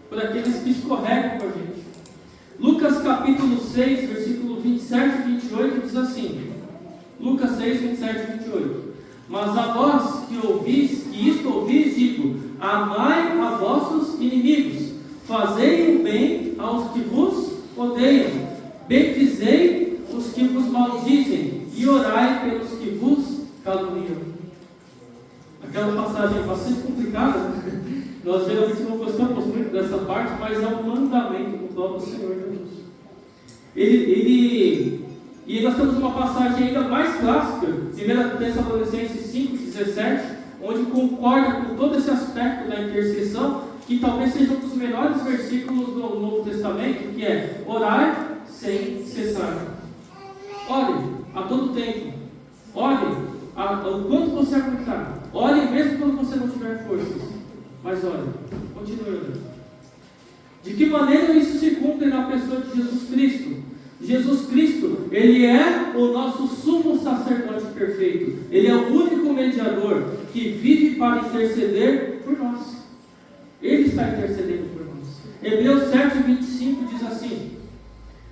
por aqueles que escorregam com a gente. Lucas capítulo 6, versículo 27 e 28 diz assim: Lucas 6, 27 e 28. Mas a vós que isto ouvis, digo: amai a vossos inimigos, fazei o bem aos que vos odeiam, bendizei os que vos maldizem, e orai pelos que vos caluniam. Aquela passagem é bastante complicada, nós geralmente não gostamos muito dessa parte, mas é um mandamento do próprio Senhor Jesus. E nós temos uma passagem ainda mais clássica, 1 Tessalonicenses 5,17, onde concorda com todo esse aspecto da intercessão, que talvez seja um dos melhores versículos do Novo Testamento, que é: orai sem cessar. Ore a todo tempo. Ore o quanto você aguentar. Ore mesmo quando você não tiver forças. Mas ore, continue orando. De que maneira isso se cumpre na pessoa de Jesus Cristo? Jesus Cristo, Ele é o nosso sumo sacerdote perfeito. Ele é o único mediador que vive para interceder por nós. Ele está intercedendo por nós. Hebreus 7,25 diz assim: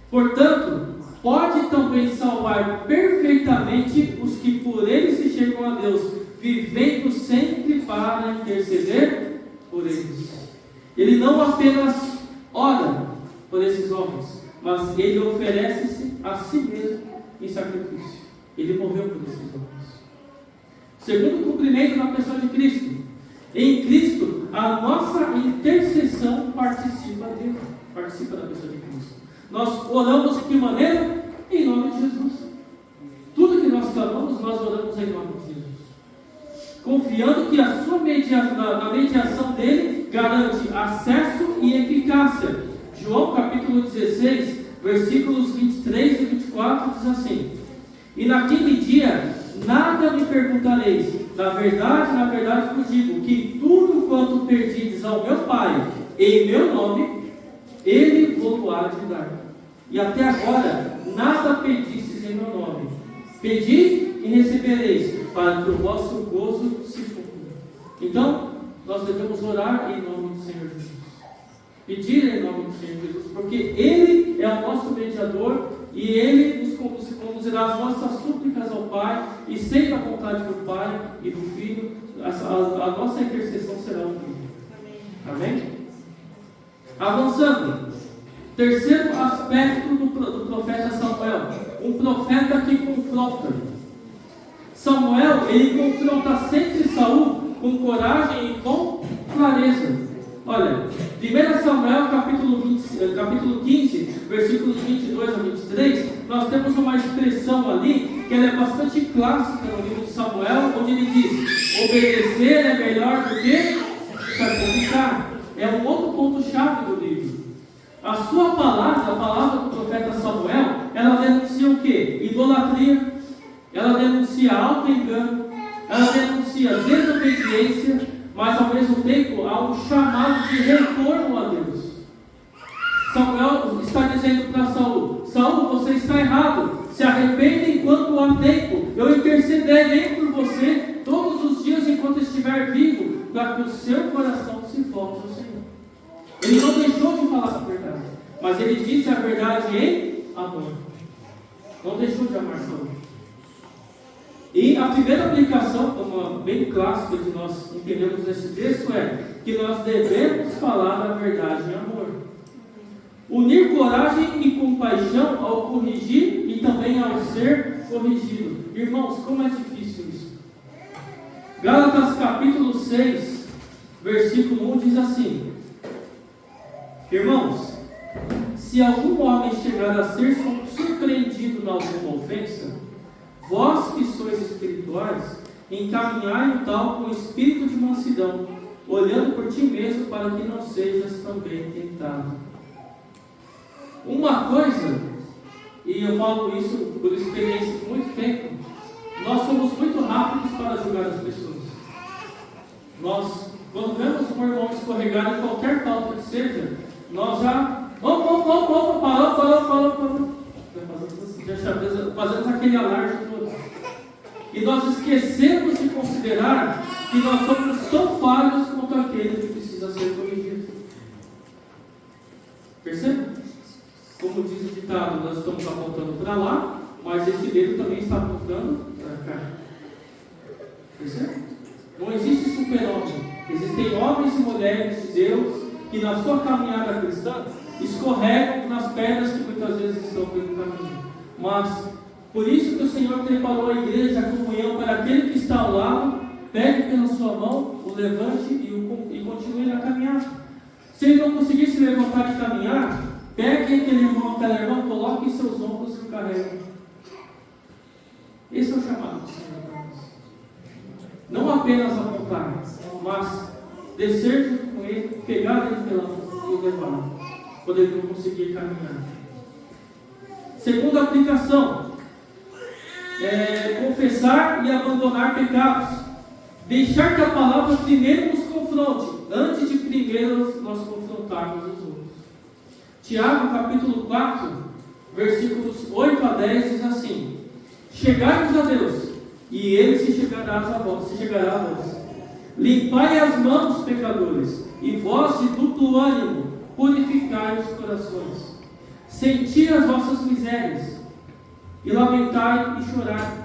portanto, pode também salvar perfeitamente os que por Ele se chegam a Deus, vivendo sempre para interceder por eles. Ele não apenas ora por esses homens, mas Ele oferece-se a si mesmo em sacrifício. Ele morreu por esses homens. Segundo cumprimento na pessoa de Cristo. Em Cristo, a nossa intercessão participa da pessoa de Cristo. Nós oramos de que maneira? Em nome de Jesus. Tudo que nós clamamos, nós oramos em nome de Jesus, confiando que a mediação dele garante acesso e eficácia. João capítulo 16, versículos 23 e 24 diz assim: e naquele dia nada me perguntareis. Na verdade vos digo que tudo quanto pedides ao meu Pai em meu nome, Ele vos há de dar. E até agora nada pedistes em meu nome. Pedi e recebereis, para que o vosso gozo se cumpra. Então, nós devemos orar em nome do Senhor Jesus. Pedir em nome do Senhor Jesus, porque Ele é o nosso mediador e Ele nos conduzirá as nossas súplicas ao Pai, e sempre a vontade do Pai e do Filho, a nossa intercessão será ouvida. Amém? Avançando. Terceiro aspecto do profeta Samuel, um profeta que confronta. Samuel, ele confronta sempre Saul com coragem e com clareza. Olha, 1 Samuel capítulo 15, versículos 22 a 23, nós temos uma expressão ali, que ela é bastante clássica no livro de Samuel, onde ele diz: obedecer é melhor do que sacrificar. É um outro ponto-chave do livro. A sua palavra, a palavra do profeta Samuel, ela denuncia o quê? Idolatria, ela denuncia auto-engano, ela denuncia desobediência, mas ao mesmo tempo há um chamado de retorno a Deus. Samuel está errado, se arrependa enquanto há tempo. Eu intercederei por você todos os dias enquanto estiver vivo, para que o seu coração se volte ao Senhor. Ele não deixou de falar a verdade, mas ele disse a verdade em amor. Não deixou de amar Saul. E a primeira aplicação, uma bem clássica que nós entendemos nesse texto, é que nós devemos falar a verdade em amor. Unir coragem e compaixão ao corrigir e também ao ser corrigido. Irmãos, como é difícil isso. Gálatas capítulo 6, versículo 1 diz assim: irmãos, se algum homem chegar a ser surpreendido em alguma ofensa, vós que sois espirituais, encaminhai o tal com espírito de mansidão, olhando por ti mesmo para que não sejas também tentado. Uma coisa, e eu falo isso por experiência de muito tempo, nós somos muito rápidos para julgar as pessoas. Nós, quando vemos um irmão escorregar em qualquer falta que seja, nós já parou. Fazemos aquele alarde todo. E nós esquecemos de considerar que nós somos tão falhos quanto aquele que precisa ser corrigido. Percebe? Como diz o ditado, nós estamos apontando para lá, mas esse dedo também está apontando para cá. Percebe? Não existe super-homem. Existem homens e mulheres de Deus que na sua caminhada cristã escorregam nas pedras que muitas vezes estão pelo caminho. Mas, por isso que o Senhor preparou a igreja, a comunhão, para aquele que está ao lado, pegue pela sua mão, o levante e continue na caminhada. Se ele não conseguir se levantar e caminhar, pegue aquele irmão, aquela irmã, coloque em seus ombros e o carregue. Esse é o chamado do Senhor para nós. Não apenas apontar, mas descer junto com ele, pegar ele pela mão e o levar, quando ele não conseguir caminhar. Segunda aplicação, confessar e abandonar pecados. Deixar que a palavra primeiro nos confronte, antes de primeiro nós confrontarmos os outros. Tiago capítulo 4, versículos 8 a 10 diz assim: chegai-vos a Deus, e Ele se chegará a vós. Limpai as mãos, pecadores, e vós de duplo ânimo, purificai os corações. Senti as vossas misérias, e lamentai e chorai.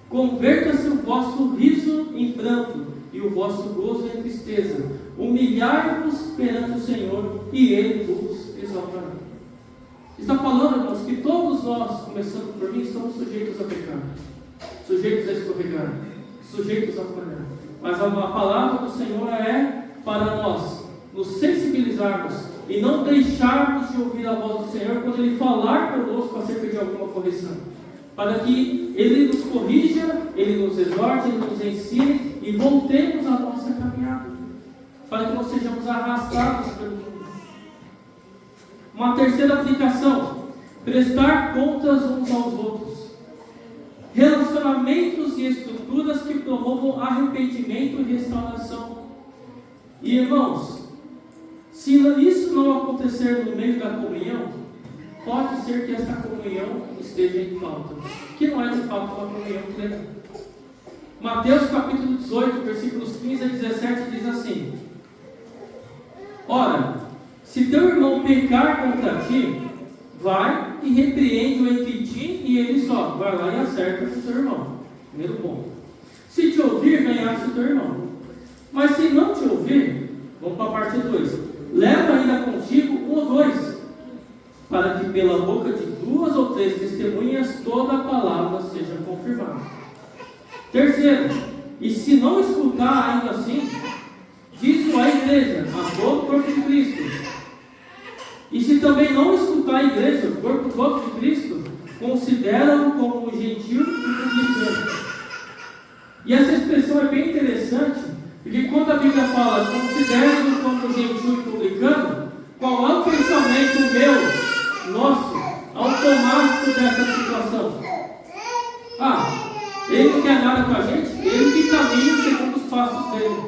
Converta-se o vosso riso em pranto, e o vosso gozo em tristeza. Humilhai-vos perante o Senhor, e Ele vos exaltará. Está falando, irmãos, que todos nós, começando por mim, estamos sujeitos a pecar, sujeitos a escorregar, sujeitos a falhar. Mas a palavra do Senhor é para nós nos sensibilizarmos e não deixarmos de ouvir a voz do Senhor quando Ele falar conosco acerca de alguma correção, para que Ele nos corrija, Ele nos exorte, Ele nos ensine e voltemos à nossa caminhada, para que não sejamos arrastados pelo mundo. Uma terceira aplicação: prestar contas uns aos outros. Relacionamentos e estruturas que promovam arrependimento e restauração. E irmãos, se isso não acontecer no meio da comunhão, pode ser que essa comunhão esteja em falta, que não é de fato uma comunhão plena. Mateus capítulo 18, versículos 15 a 17 diz assim: ora, se teu irmão pecar contra ti, vai e repreende-o entre ti e ele só. Vai lá e acerta com o teu irmão. Primeiro ponto. Se te ouvir, ganhaste o teu irmão. Mas se não te ouvir, vamos para a parte 2. Leva ainda contigo um ou dois, para que pela boca de 2 ou 3 testemunhas toda a palavra seja confirmada. Terceiro, e se não escutar ainda assim, diz-o à igreja, a todo o corpo de Cristo. E se também não escutar a igreja, o corpo todo de Cristo, considera-o como um gentil e publicano. E essa expressão é bem interessante, porque quando a Bíblia fala considera-o como um gentil e publicano, qual é o pensamento nosso, automático dessa situação? Ele não quer nada com a gente, ele que caminha segundo os passos dele.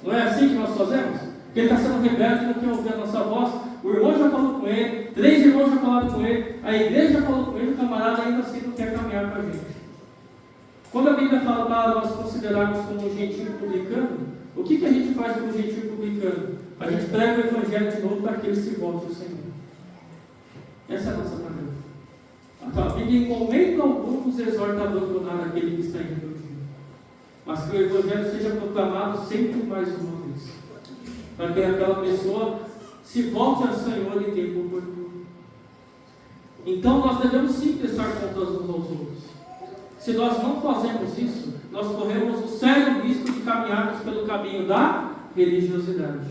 Não é assim que nós fazemos? Porque ele está sendo rebelde, não quer ouvir a nossa voz. o irmão já falou com ele, 3 irmãos já falaram com ele, a igreja já falou com ele, o camarada ainda assim não quer caminhar com a gente. Quando a Bíblia fala para nós considerarmos como um gentio publicano, o que a gente faz com o gentio publicano? A gente prega o evangelho de novo para que ele se volte ao Senhor. Essa é a nossa tarefa. A Bíblia em momento algum nos exorta a abandonar aquele que está em rebeldia, mas que o evangelho seja proclamado sempre mais uma vez, para que aquela pessoa se volte ao Senhor em tempo oportuno. Então nós devemos sim prestar contas uns aos outros. Se nós não fazemos isso, nós corremos o sério risco de caminharmos pelo caminho da religiosidade,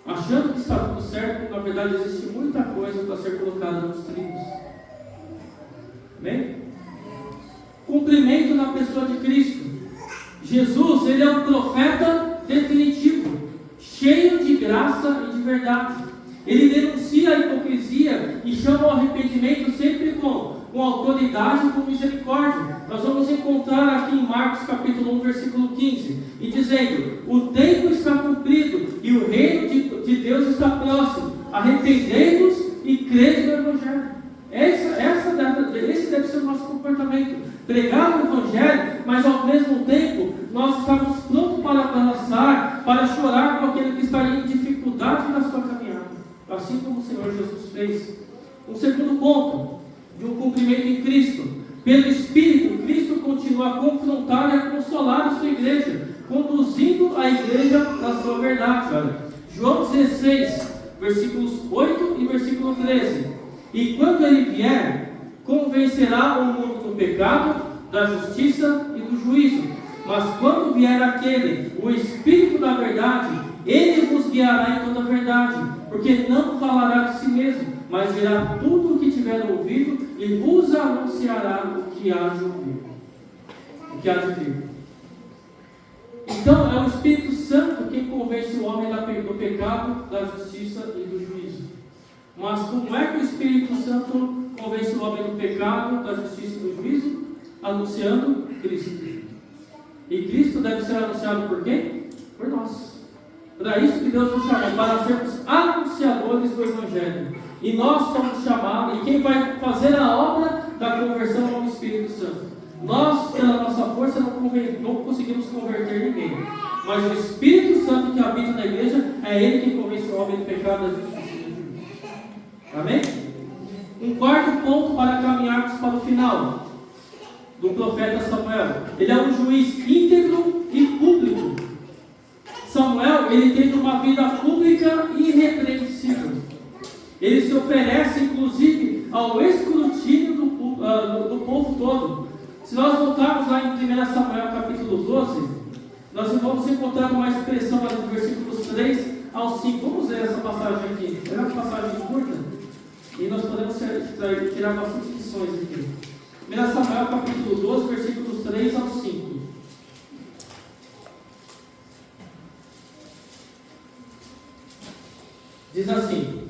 achando que está tudo certo, na verdade existe muita coisa para ser colocada nos trilhos. Amém? Cumprimento na pessoa de Cristo. Jesus, ele é um profeta definitivo, cheio de graça e de verdade. Ele denuncia a hipocrisia e chama ao arrependimento sempre com autoridade e com misericórdia. Nós vamos encontrar aqui em Marcos capítulo 1, versículo 15, e dizendo: o tempo está cumprido e o reino de Deus está próximo. Arrependei-vos e crede no Evangelho. Esse deve ser o nosso comportamento. Pregar o Evangelho, mas ao mesmo tempo nós estamos prontos para abraçar, para chorar com aquele que está em dificuldade na sua caminhada, assim como o Senhor Jesus fez. Um segundo ponto de um cumprimento em Cristo: pelo Espírito, Cristo continua a confrontar e a consolar a sua igreja, conduzindo a igreja na sua verdade. Olha, João 16, versículos 8 e versículo 13: e quando ele vier, convencerá o mundo do pecado, da justiça e do juízo. Mas quando vier aquele, o Espírito da verdade, ele vos guiará em toda a verdade, porque não falará de si mesmo, mas dirá tudo o que tiver ouvido e vos anunciará o que há de ouvir, o que há de vir. Então é o Espírito Santo quem convence o homem do pecado, da justiça e do juízo. Mas como é que o Espírito Santo convence o homem do pecado, da justiça e do juízo? Anunciando Cristo. E Cristo deve ser anunciado por quem? Por nós. Para isso que Deus nos chamou, para sermos anunciadores do Evangelho. E nós somos chamados, e quem vai fazer a obra da conversão é o Espírito Santo. Nós, pela nossa força, não conseguimos converter ninguém. Mas o Espírito Santo que habita na igreja, é Ele quem convence o homem do pecado, da justiça e do juízo. Amém? Um quarto ponto para caminharmos para o final do profeta Samuel: ele é um juiz íntegro e público. Samuel, ele teve uma vida pública irrepreensível. Ele se oferece inclusive ao escrutínio do povo todo. Se nós voltarmos lá em 1 Samuel capítulo 12, nós vamos encontrar uma expressão ali do versículos 3 ao 5. Vamos ler essa passagem aqui. É uma passagem curta e nós podemos tirar bastante lições aqui. 1 Samuel capítulo 12, versículos 3 ao 5. Diz assim: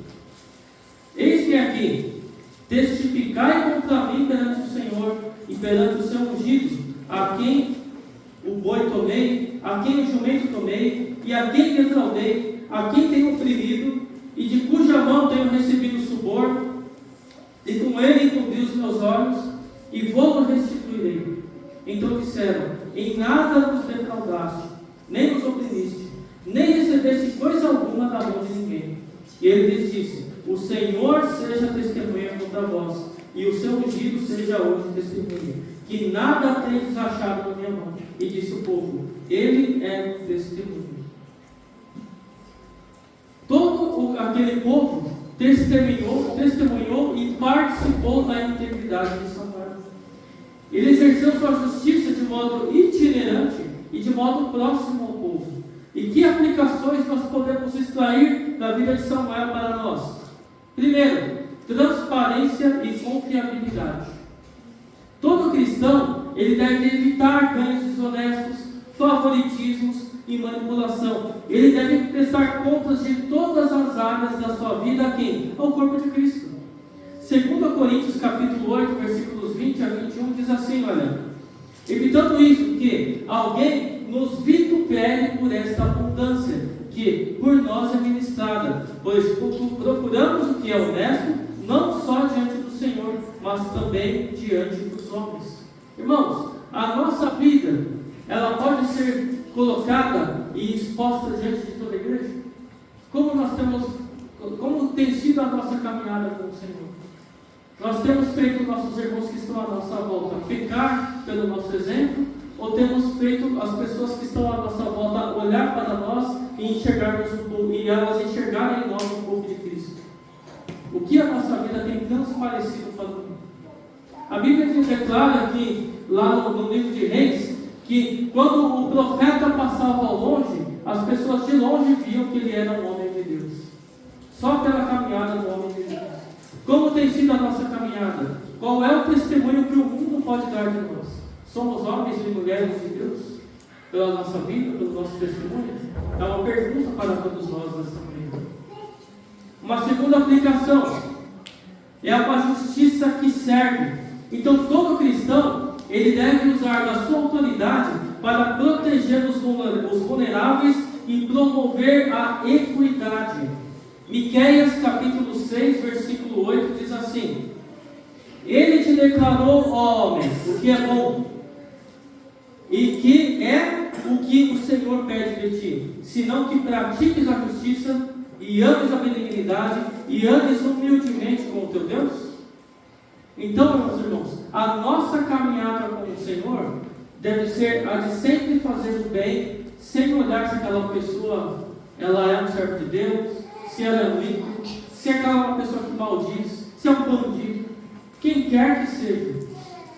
eis-me aqui, testificai contra mim perante o Senhor e perante o seu ungido, a quem o boi tomei, a quem o jumento tomei, e a quem defraudei, a quem tenho oprimido, e de cuja mão tenho recebido suborno, e com ele encobri os meus olhos, e vou-lo restituirei. Então disseram: em nada nos defraudaste, nem nos oprimiste, nem recebeste coisa alguma da mão de ninguém. E ele lhes disse: o Senhor seja testemunha contra vós, e o seu ungido seja hoje testemunha, que nada tendes achado na minha mão. E disse o povo: ele é testemunho. Todo aquele povo testemunhou e participou da integridade de Samuel. Ele exerceu sua justiça de modo itinerante e de modo próximo ao povo. E que aplicações nós podemos extrair da vida de Samuel para nós? Primeiro, transparência e confiabilidade. Todo cristão, ele deve evitar ganhos desonestos, favoritismos e manipulação. Ele deve prestar contas de todas as áreas da sua vida a quem? Ao corpo de Cristo. 2 Coríntios capítulo 8, versículos 20 a 21 diz assim: olha, evitando isso, que alguém nos vitupere por esta abundância que por nós é ministrada. ministrada, pois procuramos o que é honesto, não só diante do Senhor, mas também diante dos homens. Irmãos, a nossa vida, ela pode ser colocada e exposta diante de toda a igreja? Como tem sido a nossa caminhada com o Senhor? Nós temos feito nossos irmãos que estão à nossa volta pecar pelo nosso exemplo, ou temos feito as pessoas que estão à nossa volta olhar para nós e e elas enxergarem em nós um pouco de Cristo? O que a nossa vida tem transparecido para o mundo? A Bíblia declara que, lá no livro de Reis, que quando o profeta passava ao longe, as pessoas de longe viam que ele era um homem de Deus. Só pela caminhada do homem de Deus. Como tem sido a nossa caminhada? Qual é o testemunho que o mundo pode dar de nós? Somos homens e mulheres de Deus? Pela nossa vida, pelo nosso testemunho? É uma pergunta para todos nós nesta manhã. Uma segunda aplicação é a justiça que serve. Então todo cristão, ele deve usar da sua autoridade para proteger os vulneráveis e promover a equidade. Miqueias capítulo 6, versículo 8 diz assim: Ele te declarou, ó homem, o que é bom, e que é o que o Senhor pede de ti, senão que pratiques a justiça, e ames a benignidade, e andes humildemente com o teu Deus. Então, meus irmãos, a nossa caminhada com o Senhor deve ser a de sempre fazer o bem, sem olhar se aquela pessoa ela é um servo de Deus, se ela é um ímpio, se aquela é uma pessoa que maldiz, se é um bandido, quem quer que seja.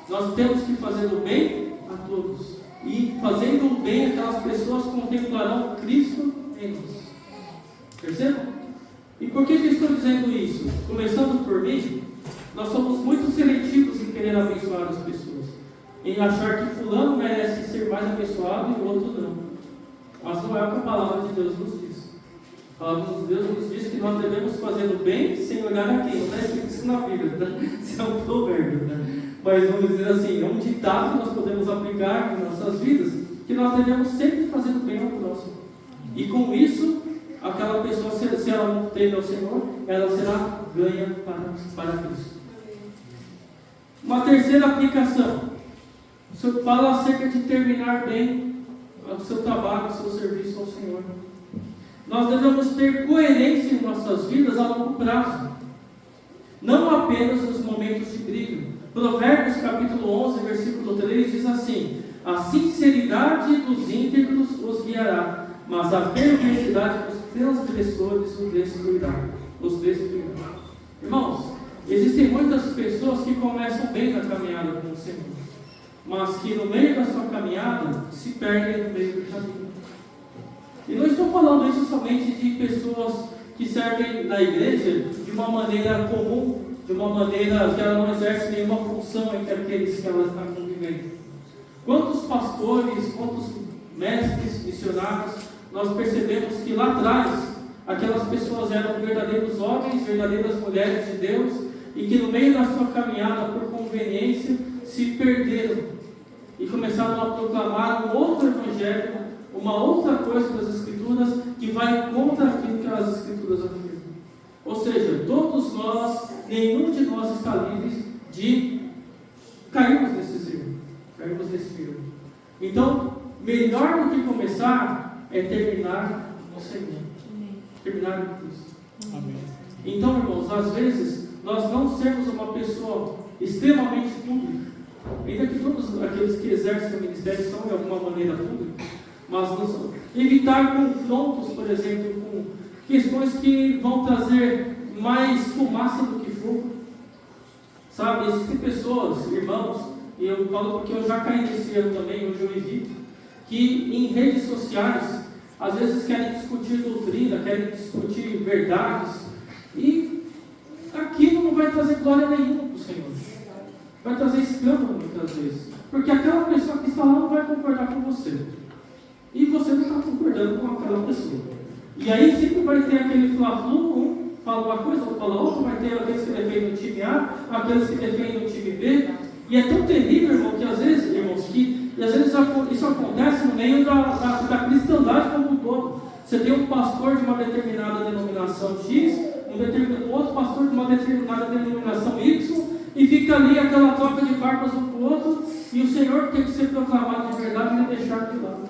Nós temos que fazer o bem a todos, e fazendo o bem, aquelas pessoas contemplarão Cristo em nós. Percebam? E por que estou dizendo isso? Começando por mim, nós somos muito seletivos em querer abençoar as pessoas, em achar que fulano merece ser mais abençoado e o outro não. Mas não é o que a palavra de Deus nos diz. A palavra de Deus nos diz que nós devemos fazer o bem sem olhar a quem. Não está escrito isso na Bíblia, tá? Isso é um provérbio, tá? Mas vamos dizer assim, é um ditado que nós podemos aplicar em nossas vidas, que nós devemos sempre fazer o bem ao próximo. E com isso, aquela pessoa, se ela não teme ao Senhor, ela será ganha para Cristo. Uma terceira aplicação. O Senhor fala acerca de terminar bem o seu trabalho, o seu serviço ao Senhor. Nós devemos ter coerência em nossas vidas a longo prazo, não apenas nos momentos de brilho. Provérbios capítulo 11, versículo 3 diz assim: a sinceridade dos íntegros os guiará, mas a perversidade dos transgressores os destruirá. Irmãos, existem muitas pessoas que começam bem na caminhada com o Senhor, mas que no meio da sua caminhada se perdem no meio do caminho. E não estou falando isso somente de pessoas que servem na igreja de uma maneira comum, de uma maneira que ela não exerce nenhuma função entre aqueles que ela está convivendo. Quantos pastores, quantos mestres, missionários, nós percebemos que lá atrás aquelas pessoas eram verdadeiros homens, verdadeiras mulheres de Deus, e que no meio da sua caminhada, por conveniência, se perderam e começaram a proclamar um outro evangelho, uma outra coisa das Escrituras que vai contra aquilo que as Escrituras afirmam. Ou seja, todos nós, nenhum de nós está livre de cairmos nesse erro. Então, melhor do que começar é terminar no Senhor, terminar em Cristo. Amém. Então, irmãos, às vezes nós não sermos uma pessoa extremamente pública, ainda que todos aqueles que exercem o ministério são de alguma maneira públicos, mas evitar confrontos, por exemplo, com questões que vão trazer mais fumaça do que fogo. Sabe, existem pessoas, irmãos, e eu falo porque eu já caí nesse erro também, hoje eu evito, que em redes sociais, às vezes querem discutir doutrina, querem discutir verdades, e aquilo não vai trazer glória nenhuma para o Senhor. Vai trazer escândalo muitas vezes, porque aquela pessoa que está lá não vai concordar com você, e você não está concordando com aquela pessoa. E aí sempre vai ter aquele fla-flu, um fala uma coisa, outro fala outra, vai ter aqueles que defendem o time A, aqueles que defendem o time B, e é tão terrível, irmão, que às vezes, irmãos, isso acontece no meio da cristandade como um todo. Você tem um pastor de uma determinada denominação, denominação X, um outro pastor de uma determinada denominação Y, e fica ali aquela troca de farpas um com o outro, e o Senhor tem que ser proclamado de verdade e não deixar de lado.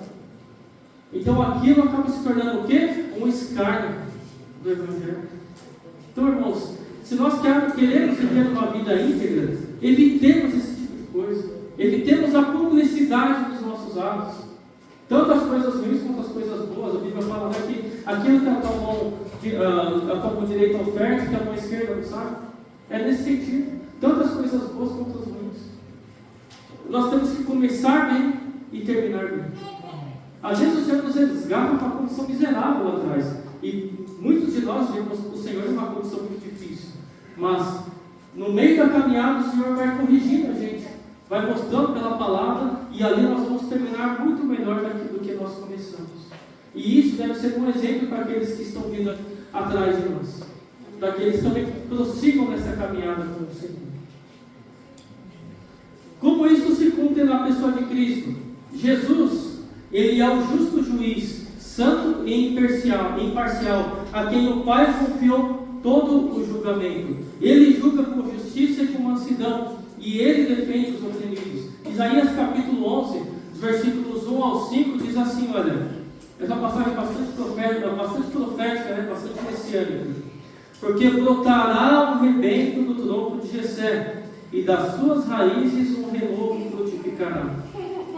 Então aquilo acaba se tornando o quê? Um escárnio do Evangelho. Então, irmãos, se nós queremos viver uma vida íntegra, evitemos esse tipo de coisa. Evitemos a publicidade dos nossos atos. Tanto as coisas ruins quanto as coisas boas. A Bíblia fala que aquilo que a tua mão direita oferta, que a mão esquerda não sabe. É nesse sentido. Tanto as coisas boas quanto as ruins. Nós temos que começar bem e terminar bem. Às vezes o Senhor nos resgata para uma condição miserável lá atrás. E muitos de nós vemos o Senhor em uma condição muito difícil. Mas, no meio da caminhada, o Senhor vai corrigindo a gente. Vai mostrando pela palavra. E ali nós vamos terminar muito melhor do que nós começamos. E isso deve ser um exemplo para aqueles que estão vindo atrás de nós. Para que eles também prossigam nessa caminhada com o Senhor. Como isso se cumpre na pessoa de Cristo? Jesus, Ele é o justo juiz, santo e imparcial, a quem o Pai confiou todo o julgamento. Ele julga com justiça e com mansidão, e Ele defende os oprimidos. Isaías capítulo 11, versículos 1 ao 5, diz assim, olha, essa passagem é bastante profética, bastante messiânica. Porque brotará um rebento do tronco de Jessé, e das suas raízes um renovo frutificará.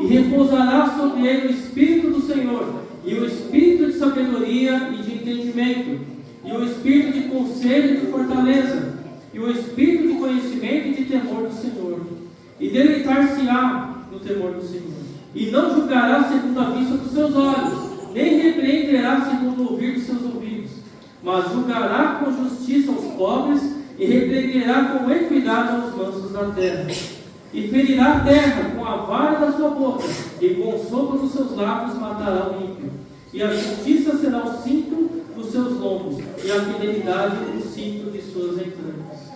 E repousará sobre ele o Espírito do Senhor, e o Espírito de sabedoria e de entendimento, e o Espírito de conselho e de fortaleza, e o Espírito de conhecimento e de temor do Senhor. E deleitar-se-á no temor do Senhor. E não julgará segundo a vista dos seus olhos, nem repreenderá segundo o ouvir dos seus ouvidos, mas julgará com justiça os pobres, e repreenderá com equidade aos mansos da terra. E ferirá a terra com a vara da sua boca, e com o sopro dos seus lábios matará o ímpio. E a justiça será o cinto dos seus lombos, e a fidelidade o cinto de suas entranhas.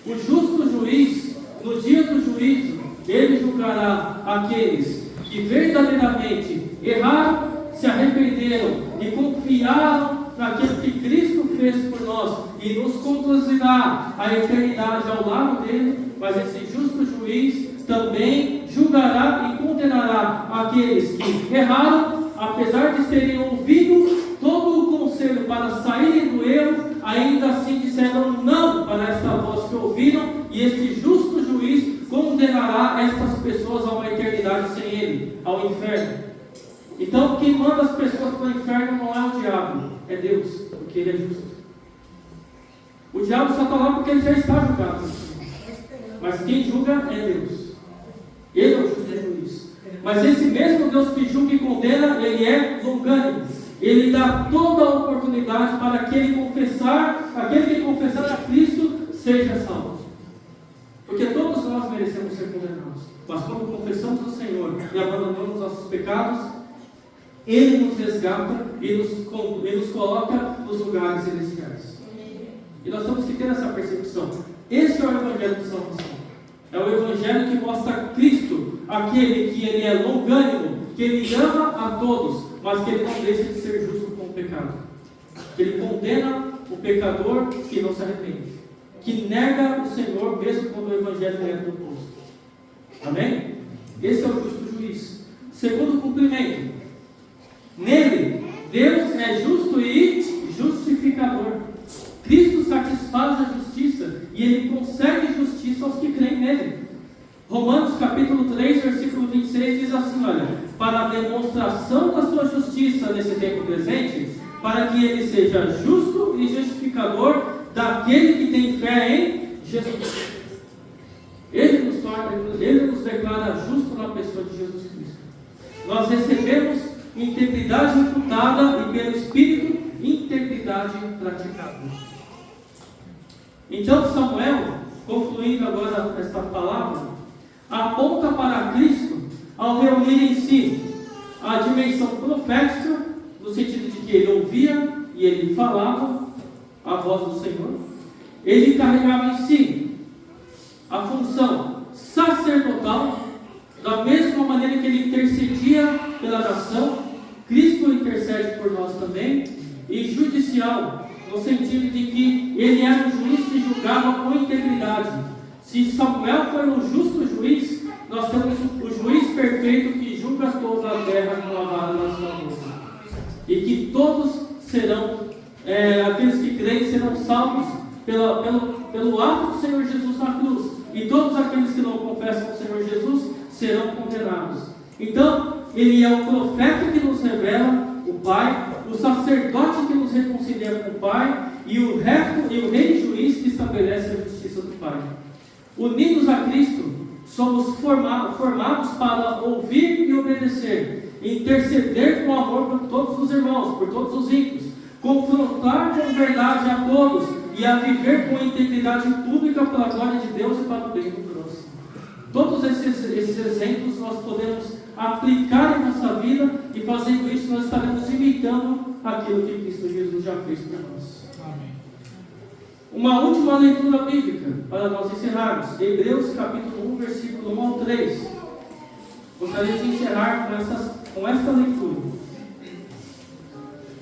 O justo juiz, no dia do juízo, ele julgará aqueles que verdadeiramente erraram, se arrependeram e confiaram naquilo que Cristo fez por nós, e nos conduzirá a eternidade ao lado dele. Mas esse justo juiz também julgará e condenará aqueles que erraram, apesar de terem ouvido todo o conselho para saírem do erro, ainda assim disseram não para esta voz que ouviram, e este justo juiz condenará estas pessoas a uma eternidade sem ele, ao inferno. Então quem manda as pessoas para o inferno não é o diabo, é Deus, porque ele é justo. O diabo só está lá porque ele já está julgado. Mas quem julga é Deus. Ele é o justo juiz. Mas esse mesmo Deus que julga e condena, ele é longânimo. Ele dá toda a oportunidade para aquele que confessar a Cristo seja salvo. Porque todos nós merecemos ser condenados. Mas quando confessamos o Senhor e abandonamos nossos pecados, Ele nos resgata e nos coloca nos lugares celestiais. E nós temos que ter essa percepção. Este é o Evangelho de salvação. É o Evangelho que mostra Cristo, aquele que ele é longânimo, que ele ama a todos, mas que ele não deixa de ser justo com o pecado. Que ele condena o pecador que não se arrepende, que nega o Senhor mesmo quando o Evangelho é proposto. Amém? Esse é o justo juiz. Segundo cumprimento. Nele, Deus é justo e justificador. Cristo satisfaz a justiça e Ele concede justiça aos que creem nele. Romanos capítulo 3, versículo 26 diz assim, olha, para a demonstração da sua justiça nesse tempo presente, para que Ele seja justo e justificador daquele que tem fé em Jesus. Ele nos declara justo na pessoa de Jesus Cristo. Nós recebemos integridade imputada e pelo Espírito, integridade praticada. Então Samuel, concluindo agora esta palavra, aponta para Cristo ao reunir em si a dimensão profética, no sentido de que ele ouvia e ele falava a voz do Senhor. Ele carregava em si a função sacerdotal, da mesma maneira que ele intercedia pela nação. Cristo intercede por nós também, e judicial, no sentido de que ele era um juiz que julgava com integridade. Se Samuel foi um justo juiz, nós temos o juiz perfeito que julga toda a terra com a vara na sua boca. E que todos serão, aqueles que creem serão salvos pelo ato do Senhor Jesus na cruz. E todos aqueles que não confessam o Senhor Jesus serão condenados. Então, ele é o profeta que nos revela o Pai, o sacerdote que nos reconcilia com o Pai e o rei juiz que estabelece a justiça do Pai. Unidos a Cristo, somos formados para ouvir e obedecer, interceder com amor por todos os irmãos, por todos os ímpios, confrontar com verdade a todos e a viver com integridade pública pela glória de Deus e para o bem do próximo. Todos esses exemplos nós podemos aplicar em nossa vida, e fazendo isso nós estaremos imitando aquilo que Cristo Jesus já fez para nós. Amém. Uma última leitura bíblica para nós encerrarmos. Hebreus capítulo 1, versículo 1 ao 3. Gostaria de encerrar com esta leitura.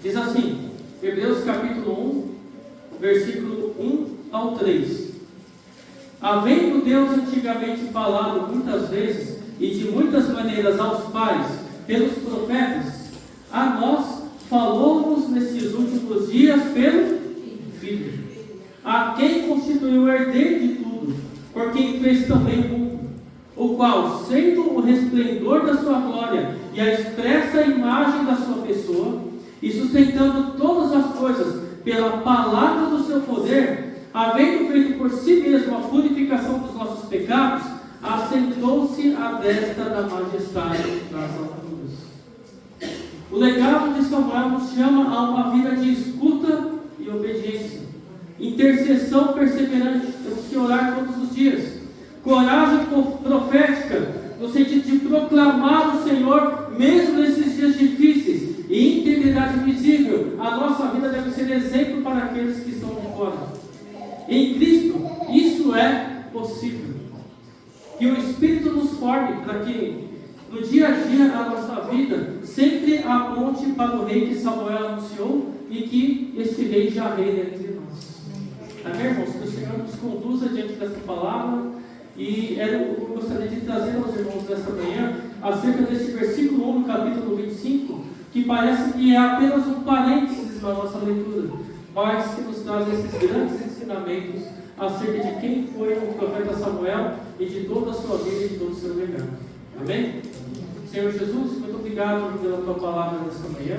Diz assim, Hebreus capítulo 1, versículo 1 ao 3. Havendo Deus antigamente falado muitas vezes e de muitas maneiras aos pais pelos profetas, a nós falou-nos nesses últimos dias pelo Filho, a quem constituiu o herdeiro de tudo, por quem fez também o mundo, o qual, sendo o resplendor da sua glória e a expressa imagem da sua pessoa, e sustentando todas as coisas pela palavra do seu poder, havendo feito por si mesmo a purificação dos nossos pecados, assentou-se à destra da majestade nas alturas. O legado de Samuel nos chama a uma vida de escuta e obediência, intercessão perseverante. Temos que orar todos os dias, coragem profética, no sentido de proclamar o Senhor mesmo nesses dias difíceis, e integridade visível. A nossa vida deve ser exemplo para aqueles que estão de fora. Em Cristo, isso é possível. Que o Espírito nos forme para que no dia a dia a nossa vida sempre aponte para o rei que Samuel anunciou e que este rei já reina entre nós. Amém, irmãos? Que o Senhor nos conduza diante dessa palavra. E eu gostaria de trazer aos irmãos nesta manhã acerca deste versículo 1 no capítulo 25, que parece que é apenas um parênteses na nossa leitura, mas que nos traz esses grandes ensinamentos acerca de quem foi o profeta Samuel e de toda a sua vida e de todo o seu legado. Amém? Senhor Jesus, muito obrigado pela tua palavra nesta manhã.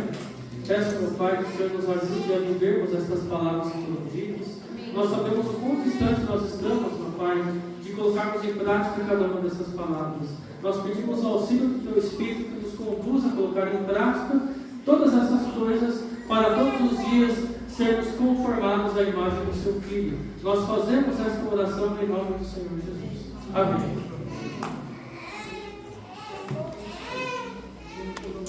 Peço, meu Pai, que o Senhor nos ajude a vivermos estas palavras que foram ditas. Nós sabemos o quão distante nós estamos, meu Pai, de colocarmos em prática cada uma dessas palavras. Nós pedimos o auxílio do Teu Espírito que nos conduza a colocar em prática todas essas coisas para todos os dias sermos conformados à imagem do Seu Filho. Nós fazemos esta oração em nome do Senhor Jesus. Amém.